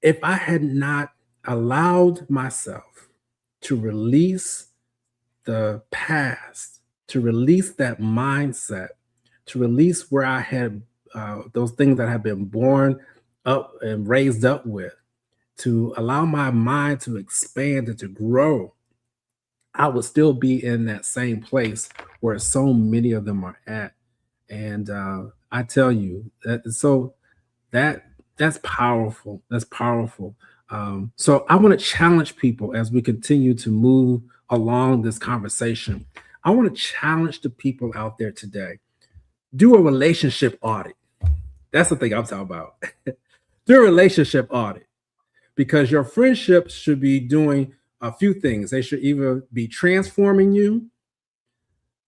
if I had not allowed myself to release the past, to release that mindset, to release where I had those things that have been born up and raised up with, to allow my mind to expand and to grow, I would still be in that same place where so many of them are at. And I tell you that that's powerful. That's powerful. So I want to challenge people as we continue to move along this conversation. I want to challenge the people out there today. Do a relationship audit. That's the thing I'm talking about. Do a relationship audit because your friendships should be doing a few things. They should either be transforming you,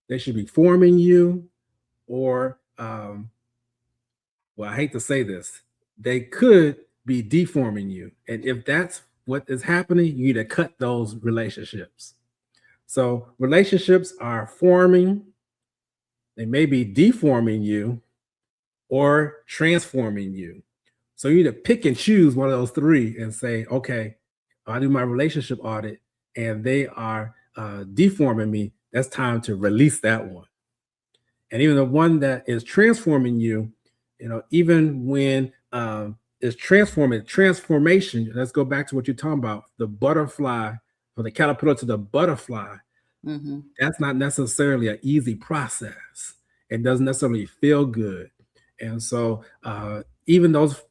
they should be forming you, or well, I hate to say this, they could be deforming you. And if that's what is happening, you need to cut those relationships. So relationships are forming, they may be deforming you or transforming you. So you need to pick and choose one of those three and say, okay, I do my relationship audit and they are deforming me. That's time to release that one. And even the one that is transforming you, even when it's transforming transformation, let's go back to what you're talking about, the butterfly, or the caterpillar to the butterfly. Mhm. That's not necessarily an easy process. It doesn't necessarily feel good. And so even those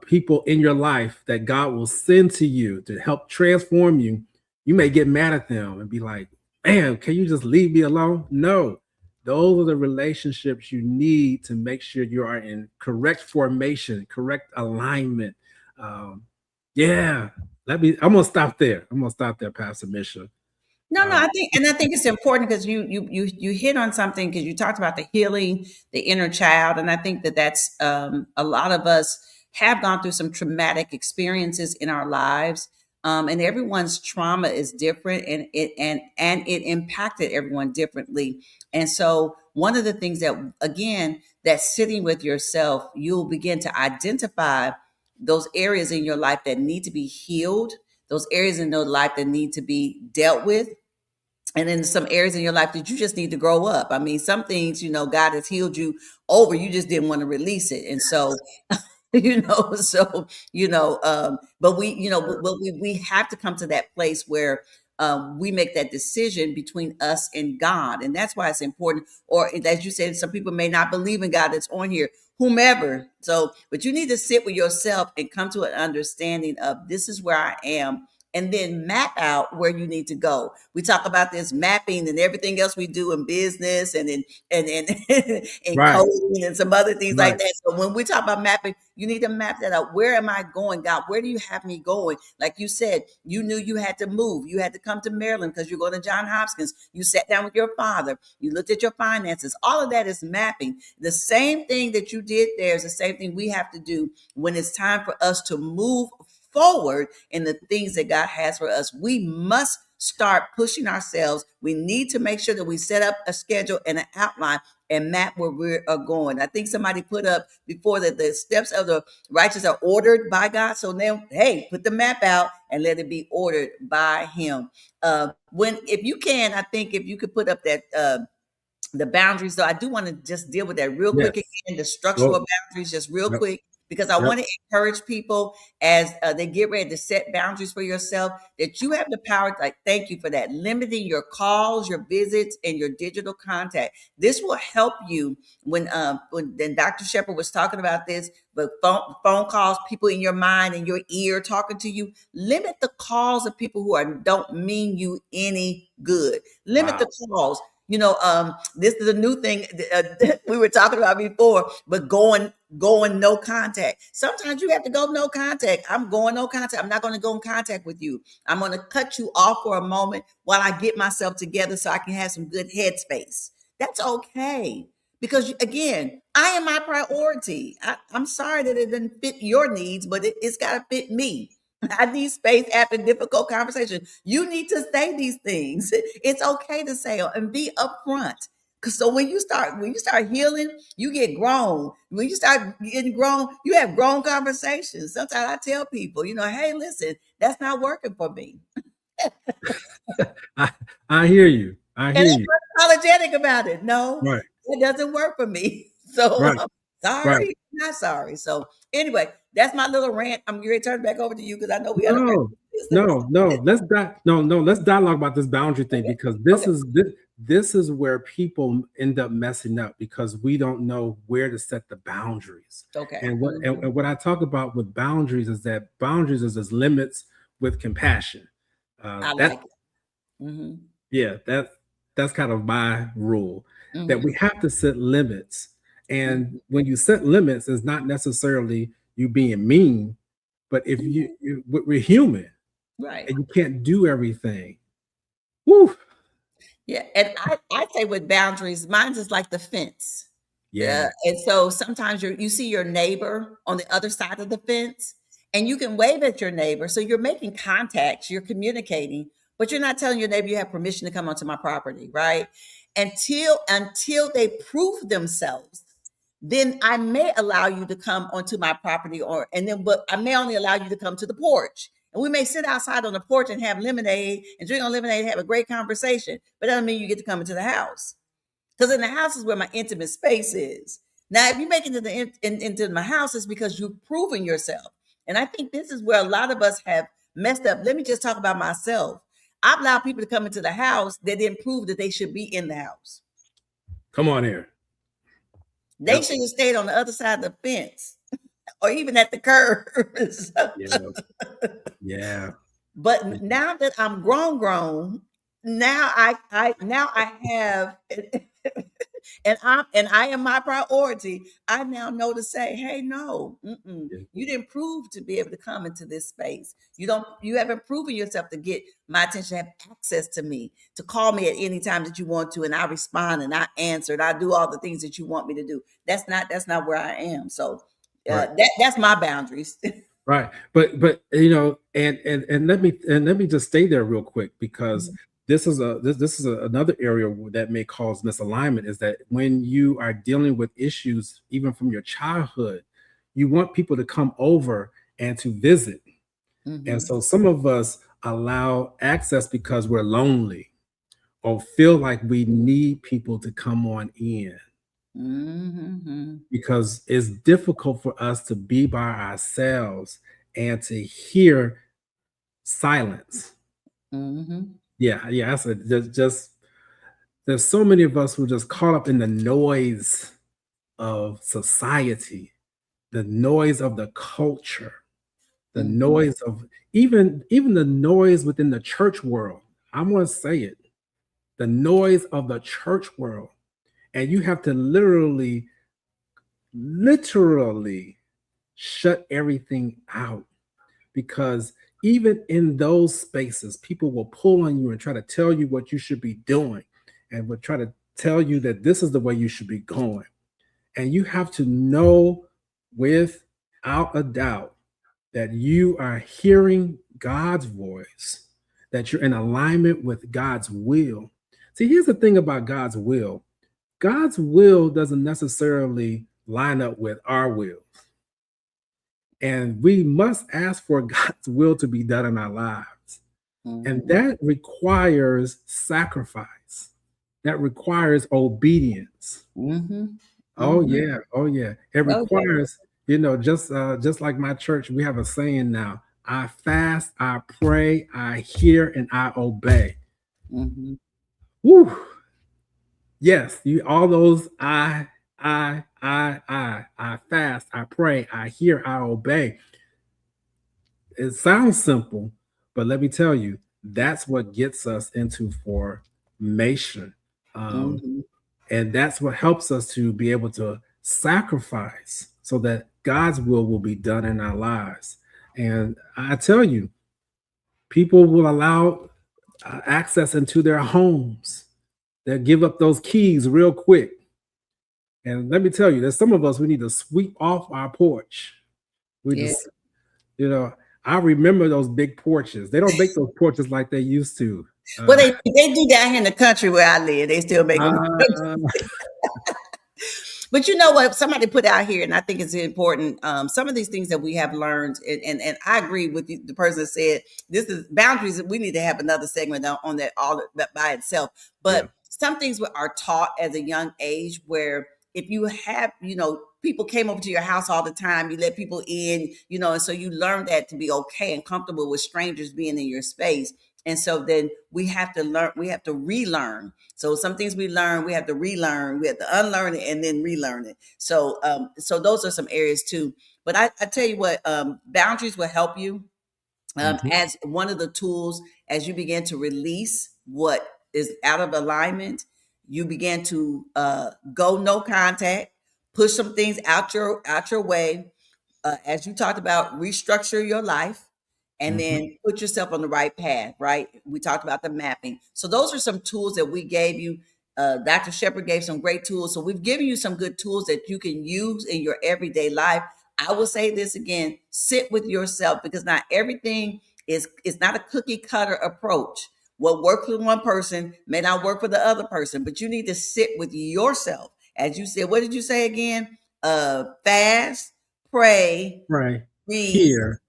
people in your life that God will send to you to help transform you, you may get mad at them and be like, man, can you just leave me alone? No, those are the relationships you need to make sure you are in correct formation, correct alignment. Um, yeah, I'm gonna stop there. I'm gonna stop there, Pastor Misha. No, no, Uh, I think it's important because you hit on something because you talked about the healing, the inner child, and I think that that's a lot of us have gone through some traumatic experiences in our lives, and everyone's trauma is different, and it impacted everyone differently. And so, one of the things that again that sitting with yourself, you'll begin to identify those areas in your life that need to be healed, those areas in your life that need to be dealt with, and then some areas in your life that you just need to grow up. I mean, some things, God has healed you over, you just didn't want to release it. And so, but we have to come to that place where we make that decision between us and God. And that's why it's important. Or as you said, some people may not believe in God that's on here, whomever. So, but you need to sit with yourself and come to an understanding of this is where I am. and then map out where you need to go. We talk about this mapping and everything else we do in business and in Right. coding and some other things like Right. that. So when we talk about mapping, you need to map that out. Where am I going, God? Where do you have me going? Like you said, you knew you had to move. You had to come to Maryland because you're going to John Hopkins. You sat down with your father. You looked at your finances. All of that is mapping. The same thing that you did there is the same thing we have to do when it's time for us to move forward in the things that God has for us. We must start pushing ourselves. We need to make sure that we set up a schedule and an outline and map where we are going. I think somebody put up before that the steps of the righteous are ordered by God. So now, hey, put the map out and let it be ordered by Him. When, if you can, I think if you could put up that the boundaries. So I do want to just deal with that real quick Yes. again, the structural Go. boundaries, just real Yep. quick, because I Yep. want to encourage people as they get ready to set boundaries for yourself that you have the power. Like, thank you for that. Limiting your calls, your visits, and your digital contact. This will help you when then Dr. Shepherd was talking about this, but phone calls, people in your mind and your ear talking to you. Limit the calls of people who don't mean you any good. Limit the Wow. calls. This is a new thing we were talking about before, but going no contact. Sometimes you have to go no contact. I'm going no contact. I'm not going to go in contact with you. I'm going to cut you off for a moment while I get myself together so I can have some good headspace. That's okay. Because again, I am my priority. I'm sorry that it doesn't fit your needs, but it's got to fit me. I need space after difficult conversation. You need to say these things. It's okay to say and be upfront. Cause so when you start healing, you get grown. When you start getting grown, you have grown conversations. Sometimes I tell people, hey, listen, that's not working for me. I, I hear you. I And hear you. I'm apologetic about it. No, Right. it doesn't work for me. So Right. I'm Right. sorry, not sorry. So anyway, that's my little rant. I'm going to turn it back over to you because I know we got a very No, business. no, no. Let's dialogue about this boundary thing Okay. because Okay. this is where people end up messing up because we don't know where to set the boundaries. Okay. And what I talk about with boundaries is that boundaries is as limits with compassion. I That like it. Hmm. Yeah, that's kind of my rule that we Hmm. have to set limits. And Hmm. when you set limits, it's not necessarily you being mean, but if we're human Right. and you can't do everything. Woo. Yeah. And I say with boundaries, mine's is like the fence. Yeah. And so sometimes you see your neighbor on the other side of the fence and you can wave at your neighbor. So you're making contacts, you're communicating, but you're not telling your neighbor you have permission to come onto my property, right? Until they prove themselves, then I may allow you to come onto my property but I may only allow you to come to the porch. And we may sit outside on the porch and have lemonade and drink on lemonade and have a great conversation, but that doesn't mean you get to come into the house. Because in the house is where my intimate space is. Now, if you make it into my house, it's because you've proven yourself. And I think this is where a lot of us have messed up. Let me just talk about myself. I've allowed people to come into the house that didn't prove that they should be in the house. Come on here. They Yep. should have stayed on the other side of the fence or even at the curb. Yeah. Yeah. But now that I'm grown, now I have and I am my priority. I now know to say, hey, no, Yeah. you didn't prove to be able to come into this space. You haven't proven yourself to get my attention, have access to me, to call me at any time that you want to, and I respond and I answer and I do all the things that you want me to do. That's not where I am. So Right. that's my boundaries. Right. But and let me just stay there real quick because this is another area that may cause misalignment is that when you are dealing with issues even from your childhood, you want people to come over and to visit. And Hmm. so some of us allow access because we're lonely or feel like we need people to come on in Hmm. because it's difficult for us to be by ourselves and to hear silence. Hmm. Yeah, yeah. I said just there's so many of us who just caught up in the noise of society, the noise of the culture, The noise of even the noise within the church world. I'm going to say it. The noise of the church world. And you have to literally shut everything out, because even in those spaces, people will pull on you and try to tell you what you should be doing, and will try to tell you that this is the way you should be going. And you have to know without a doubt that you are hearing God's voice, that you're in alignment with God's will. See, here's the thing about God's will. God's will doesn't necessarily line up with our will. And we must ask for God's will to be done in our lives. And that requires sacrifice. That requires obedience. Oh yeah, oh yeah. It requires, just like my church, we have a saying now: I fast, I pray, I hear, and I obey. Woo! Yes, all those I fast, I pray, I hear, I obey. It sounds simple, but let me tell you, that's what gets us into formation. And that's what helps us to be able to sacrifice so that God's will be done in our lives. And I tell you, people will allow access into their homes. They'll give up those keys real quick. And let me tell you, there's some of us, we need to sweep off our porch. Just, I remember those big porches. They don't make those porches like they used to. Well, they do down here in the country where I live. They still make them. But you know what? Somebody put out here, and I think it's important. Some of these things that we have learned, and I agree with the person that said this is boundaries. We need to have another segment on that all by itself. But some things are taught as a young age, where if you have, people came over to your house all the time, you let people in, and so you learn that to be okay and comfortable with strangers being in your space. And so then we have to learn, we have to relearn. So some things we learn, we have to relearn, we have to unlearn it and then relearn it. So so those are some areas too. But I tell you what, boundaries will help you as one of the tools. As you begin to release what is out of alignment, you begin to go no contact, push some things out your way. As you talked about, restructure your life. And then put yourself on the right path, right? We talked about the mapping. So those are some tools that we gave you. Dr. Shepherd gave some great tools. So we've given you some good tools that you can use in your everyday life. I will say this again, sit with yourself, because not everything is not a cookie cutter approach. What works for one person may not work for the other person, but you need to sit with yourself. As you said, what did you say again? Fast, pray, read,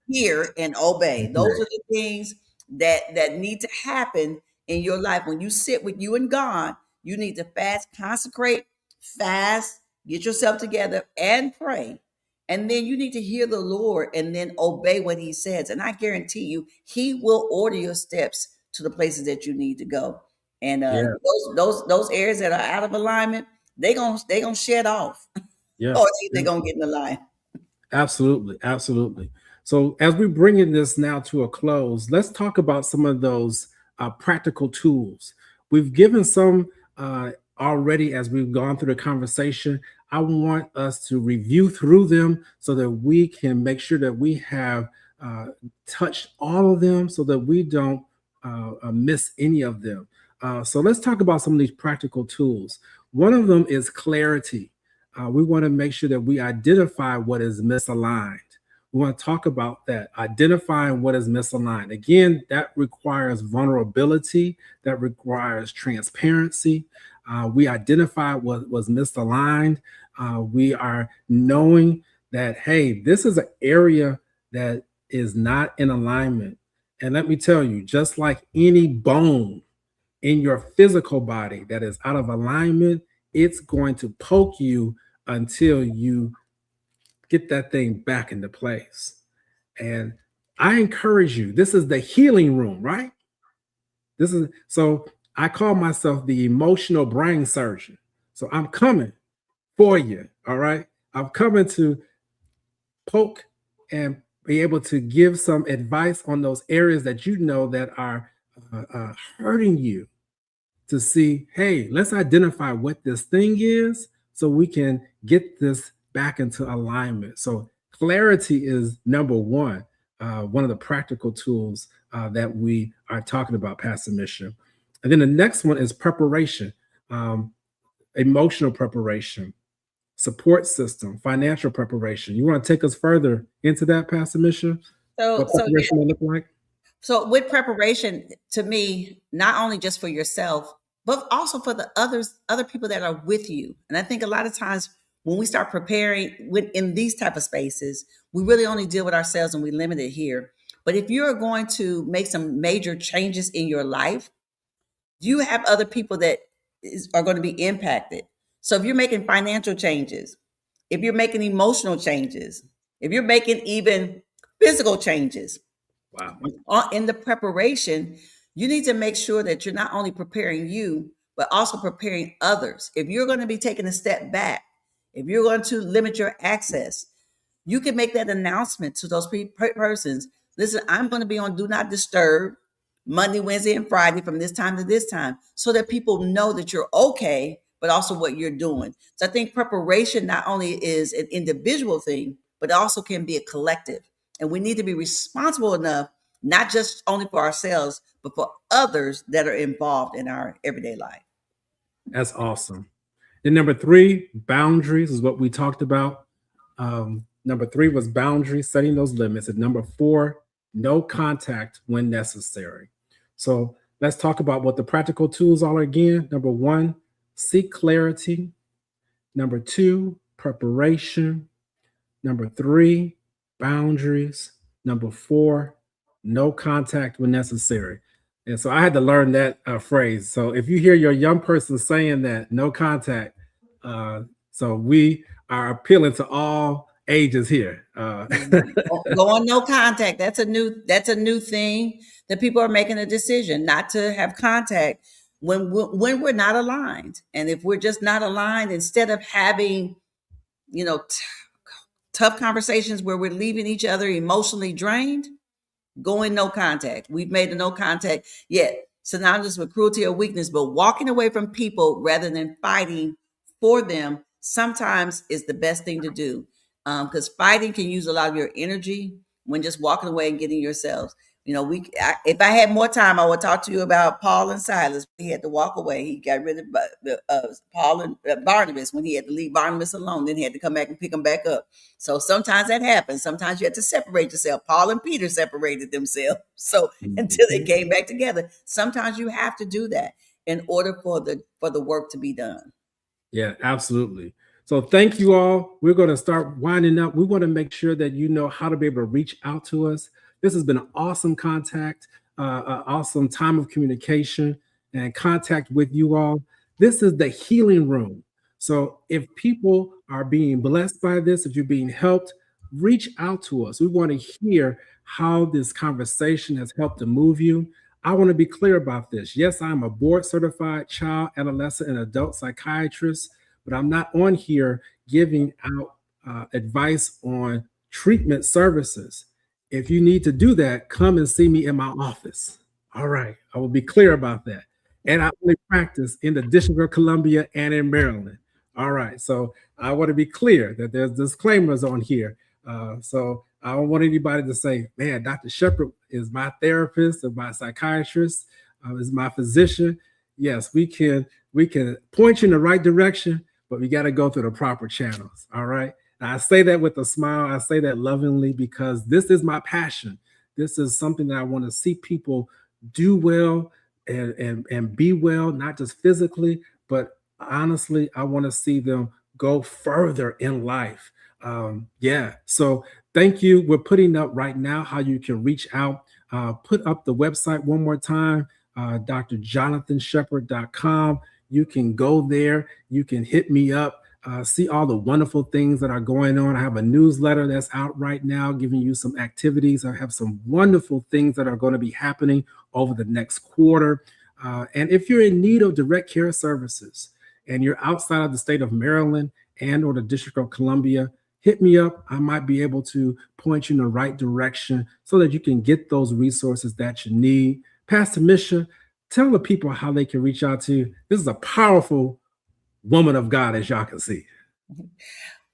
hear, and obey. Those are the things that need to happen in your life. When you sit with you and God, you need to fast, consecrate, fast, get yourself together and pray. And then you need to hear the Lord and then obey what he says. And I guarantee you, he will order your steps to the places that you need to go. And those areas that are out of alignment, they gonna shed off. Or they're gonna get in the line. Absolutely, absolutely. So as we're bringing this now to a close, let's talk about some of those practical tools. We've given some already as we've gone through the conversation. I want us to review through them so that we can make sure that we have touched all of them, so that we don't miss any of them. So let's talk about some of these practical tools. One of them is clarity. We want to make sure that we identify what is misaligned. We want to talk about that, identifying what is misaligned. Again, that requires vulnerability, that requires transparency. We identify what was misaligned. We are knowing that, hey, this is an area that is not in alignment. And let me tell you, just like any bone in your physical body that is out of alignment, it's going to poke you until you get that thing back into place. And I encourage you, this is the healing room, right? So I call myself the emotional brain surgeon. So I'm coming for you, all right? I'm coming to poke and be able to give some advice on those areas that you know that are hurting you, to see, hey, let's identify what this thing is so we can get this back into alignment. So clarity is number one of the practical tools that we are talking about, Pastor Mission. And then the next one is preparation, um, emotional preparation, support system, financial preparation. You want to take us further into that, Pastor Mission? So, What so yeah, preparation may look like? so with preparation, to me, not only just for yourself, but also for the other people that are with you. And I think a lot of times when we start preparing in these type of spaces, we really only deal with ourselves and we limit it here. But if you're going to make some major changes in your life, you have other people that are going to be impacted. So if you're making financial changes, if you're making emotional changes, if you're making even physical changes, Wow. in the preparation, you need to make sure that you're not only preparing you, but also preparing others. If you're going to be taking a step back, if you're going to limit your access, you can make that announcement to those persons. Listen, I'm going to be on Do Not Disturb Monday, Wednesday, and Friday from this time to this time, so that people know that you're okay, but also what you're doing. So I think preparation not only is an individual thing, but also can be a collective. And we need to be responsible enough, not just only for ourselves, but for others that are involved in our everyday life. That's awesome. And number three, boundaries is what we talked about. Number three was boundaries, setting those limits. And number four, no contact when necessary. So let's talk about what the practical tools are again. Number one, seek clarity. Number two, preparation. Number three, boundaries. Number four, no contact when necessary. And so I had to learn that phrase. So if you hear your young person saying that, no contact, uh, so we are appealing to all ages here. Go on no contact. That's a new thing that people are making a decision not to have contact when we're not aligned. And if we're just not aligned, instead of having, you know, tough conversations where we're leaving each other emotionally drained, going no contact. We've made a no contact yet synonymous with cruelty or weakness, but walking away from people rather than fighting for them sometimes is the best thing to do. Because fighting can use a lot of your energy when just walking away and getting yourselves. If I had more time, I would talk to you about Paul and Silas. He had to walk away. He got rid of Paul and Barnabas when he had to leave Barnabas alone. Then he had to come back and pick him back up. So sometimes that happens. Sometimes you have to separate yourself. Paul and Peter separated themselves. So until they came back together, sometimes you have to do that in order for the work to be done. Yeah, absolutely. So thank you all. We're going to start winding up. We want to make sure that you know how to be able to reach out to us. This has been an awesome contact, awesome time of communication and contact with you all. This is the healing room. So if people are being blessed by this, if you're being helped, reach out to us. We want to hear how this conversation has helped to move you. I want to be clear about this. Yes, I'm a board certified child, adolescent, and adult psychiatrist, but I'm not on here giving out advice on treatment services. If you need to do that, come and see me in my office. All right, I will be clear about that. And I only practice in the District of Columbia and in Maryland. All right, so I want to be clear that there's disclaimers on here. So I don't want anybody to say, man, Dr. Shepherd is my therapist or my psychiatrist, is my physician. Yes, we can point you in the right direction, but we got to go through the proper channels. All right. And I say that with a smile. I say that lovingly because this is my passion. This is something that I want to see people do well and be well, not just physically, but honestly, I want to see them go further in life. Yeah. So thank you. We're putting up right now how you can reach out. Put up the website one more time, drjonathanshepherd.com. You can go there. You can hit me up. See all the wonderful things that are going on. I have a newsletter that's out right now giving you some activities. I have some wonderful things that are going to be happening over the next quarter. And if you're in need of direct care services and you're outside of the state of Maryland and or the District of Columbia, hit me up. I might be able to point you in the right direction so that you can get those resources that you need. Pastor Misha, tell the people how they can reach out to you. This is a powerful woman of God, as y'all can see.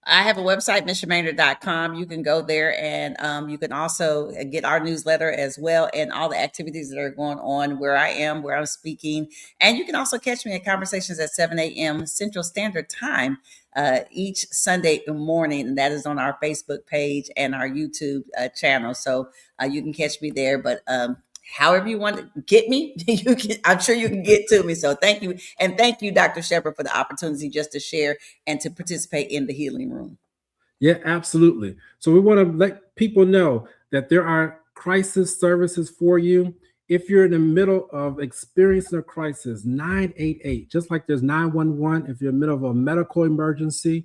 I have a website, missionmaynard.com. You can go there, and you can also get our newsletter as well, and all the activities that are going on where I am, where I'm speaking. And you can also catch me at conversations at 7 a.m. Central Standard Time each Sunday morning. And that is on our Facebook page and our YouTube channel. So you can catch me there. But however you want to get me, I'm sure you can get to me. So thank you. And thank you, Dr. Shepherd, for the opportunity just to share and to participate in the healing room. Yeah, absolutely. So we want to let people know that there are crisis services for you. If you're in the middle of experiencing a crisis, 988, just like there's 911, if you're in the middle of a medical emergency,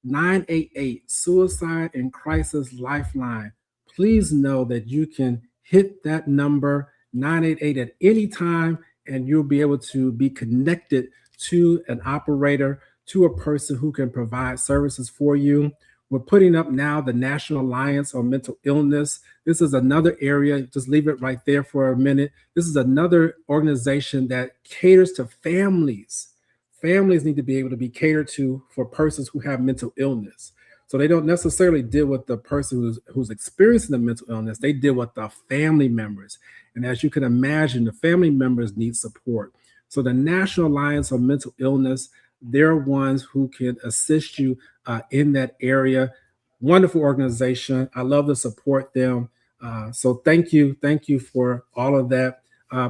988, Suicide and Crisis Lifeline. Please know that you can hit that number, 988, at any time, and you'll be able to be connected to an operator, to a person who can provide services for you. We're putting up now the National Alliance on Mental Illness. This is another area, just leave it right there for a minute. This is another organization that caters to families. Families need to be able to be catered to for persons who have mental illness. So they don't necessarily deal with the person who's experiencing the mental illness. They deal with the family members. And as you can imagine, the family members need support. So the National Alliance on Mental Illness, they're ones who can assist you in that area. Wonderful organization. I love to support them. So thank you for all of that.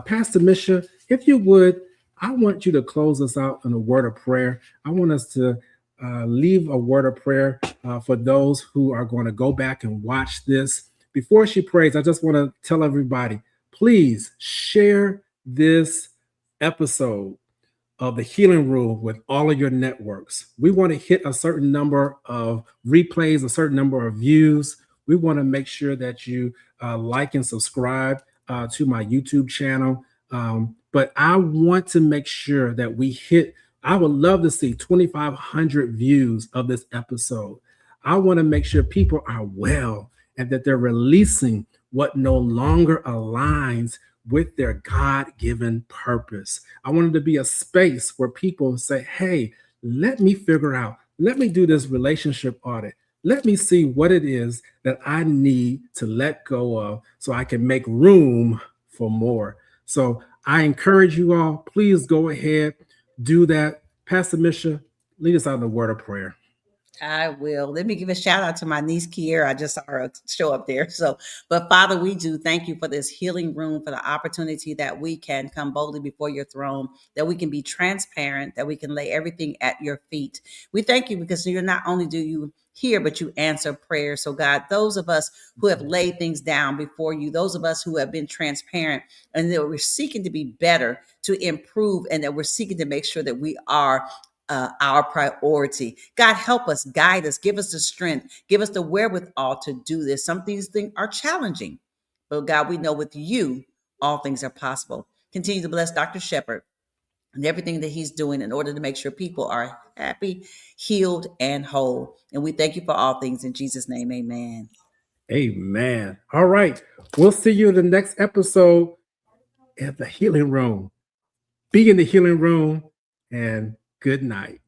Pastor Misha, if you would, I want you to close us out in a word of prayer. I want us to leave a word of prayer for those who are going to go back and watch this. Before she prays, I just want to tell everybody, please share this episode of the Healing Room with all of your networks. We want to hit a certain number of replays, a certain number of views. We want to make sure that you like and subscribe to my YouTube channel. But I want to make sure that we hit, I would love to see 2,500 views of this episode. I want to make sure people are well and that they're releasing what no longer aligns with their God-given purpose. I wanted to be a space where people say, hey, let me figure out, let me do this relationship audit. Let me see what it is that I need to let go of so I can make room for more. So I encourage you all, please go ahead, do that. Pastor Misha, lead us out in a word of prayer. I will. Let me give a shout out to my niece Kiera. I just saw her show up there. So, but Father, we do thank you for this healing room, for the opportunity that we can come boldly before your throne, that we can be transparent, that we can lay everything at your feet. We thank you because you're not only do you hear, but you answer prayers. So, God, those of us who have laid things down before you, those of us who have been transparent and that we're seeking to be better, to improve, and that we're seeking to make sure that we are our priority. God, help us, guide us, give us the strength, give us the wherewithal to do this. Some of these things are challenging, but God, we know with you, all things are possible. Continue to bless Dr. Shepherd and everything that he's doing in order to make sure people are happy, healed, and whole. And we thank you for all things in Jesus' name. Amen. Amen. All right. We'll see you in the next episode at the Healing Room. Be in the Healing Room, and good night.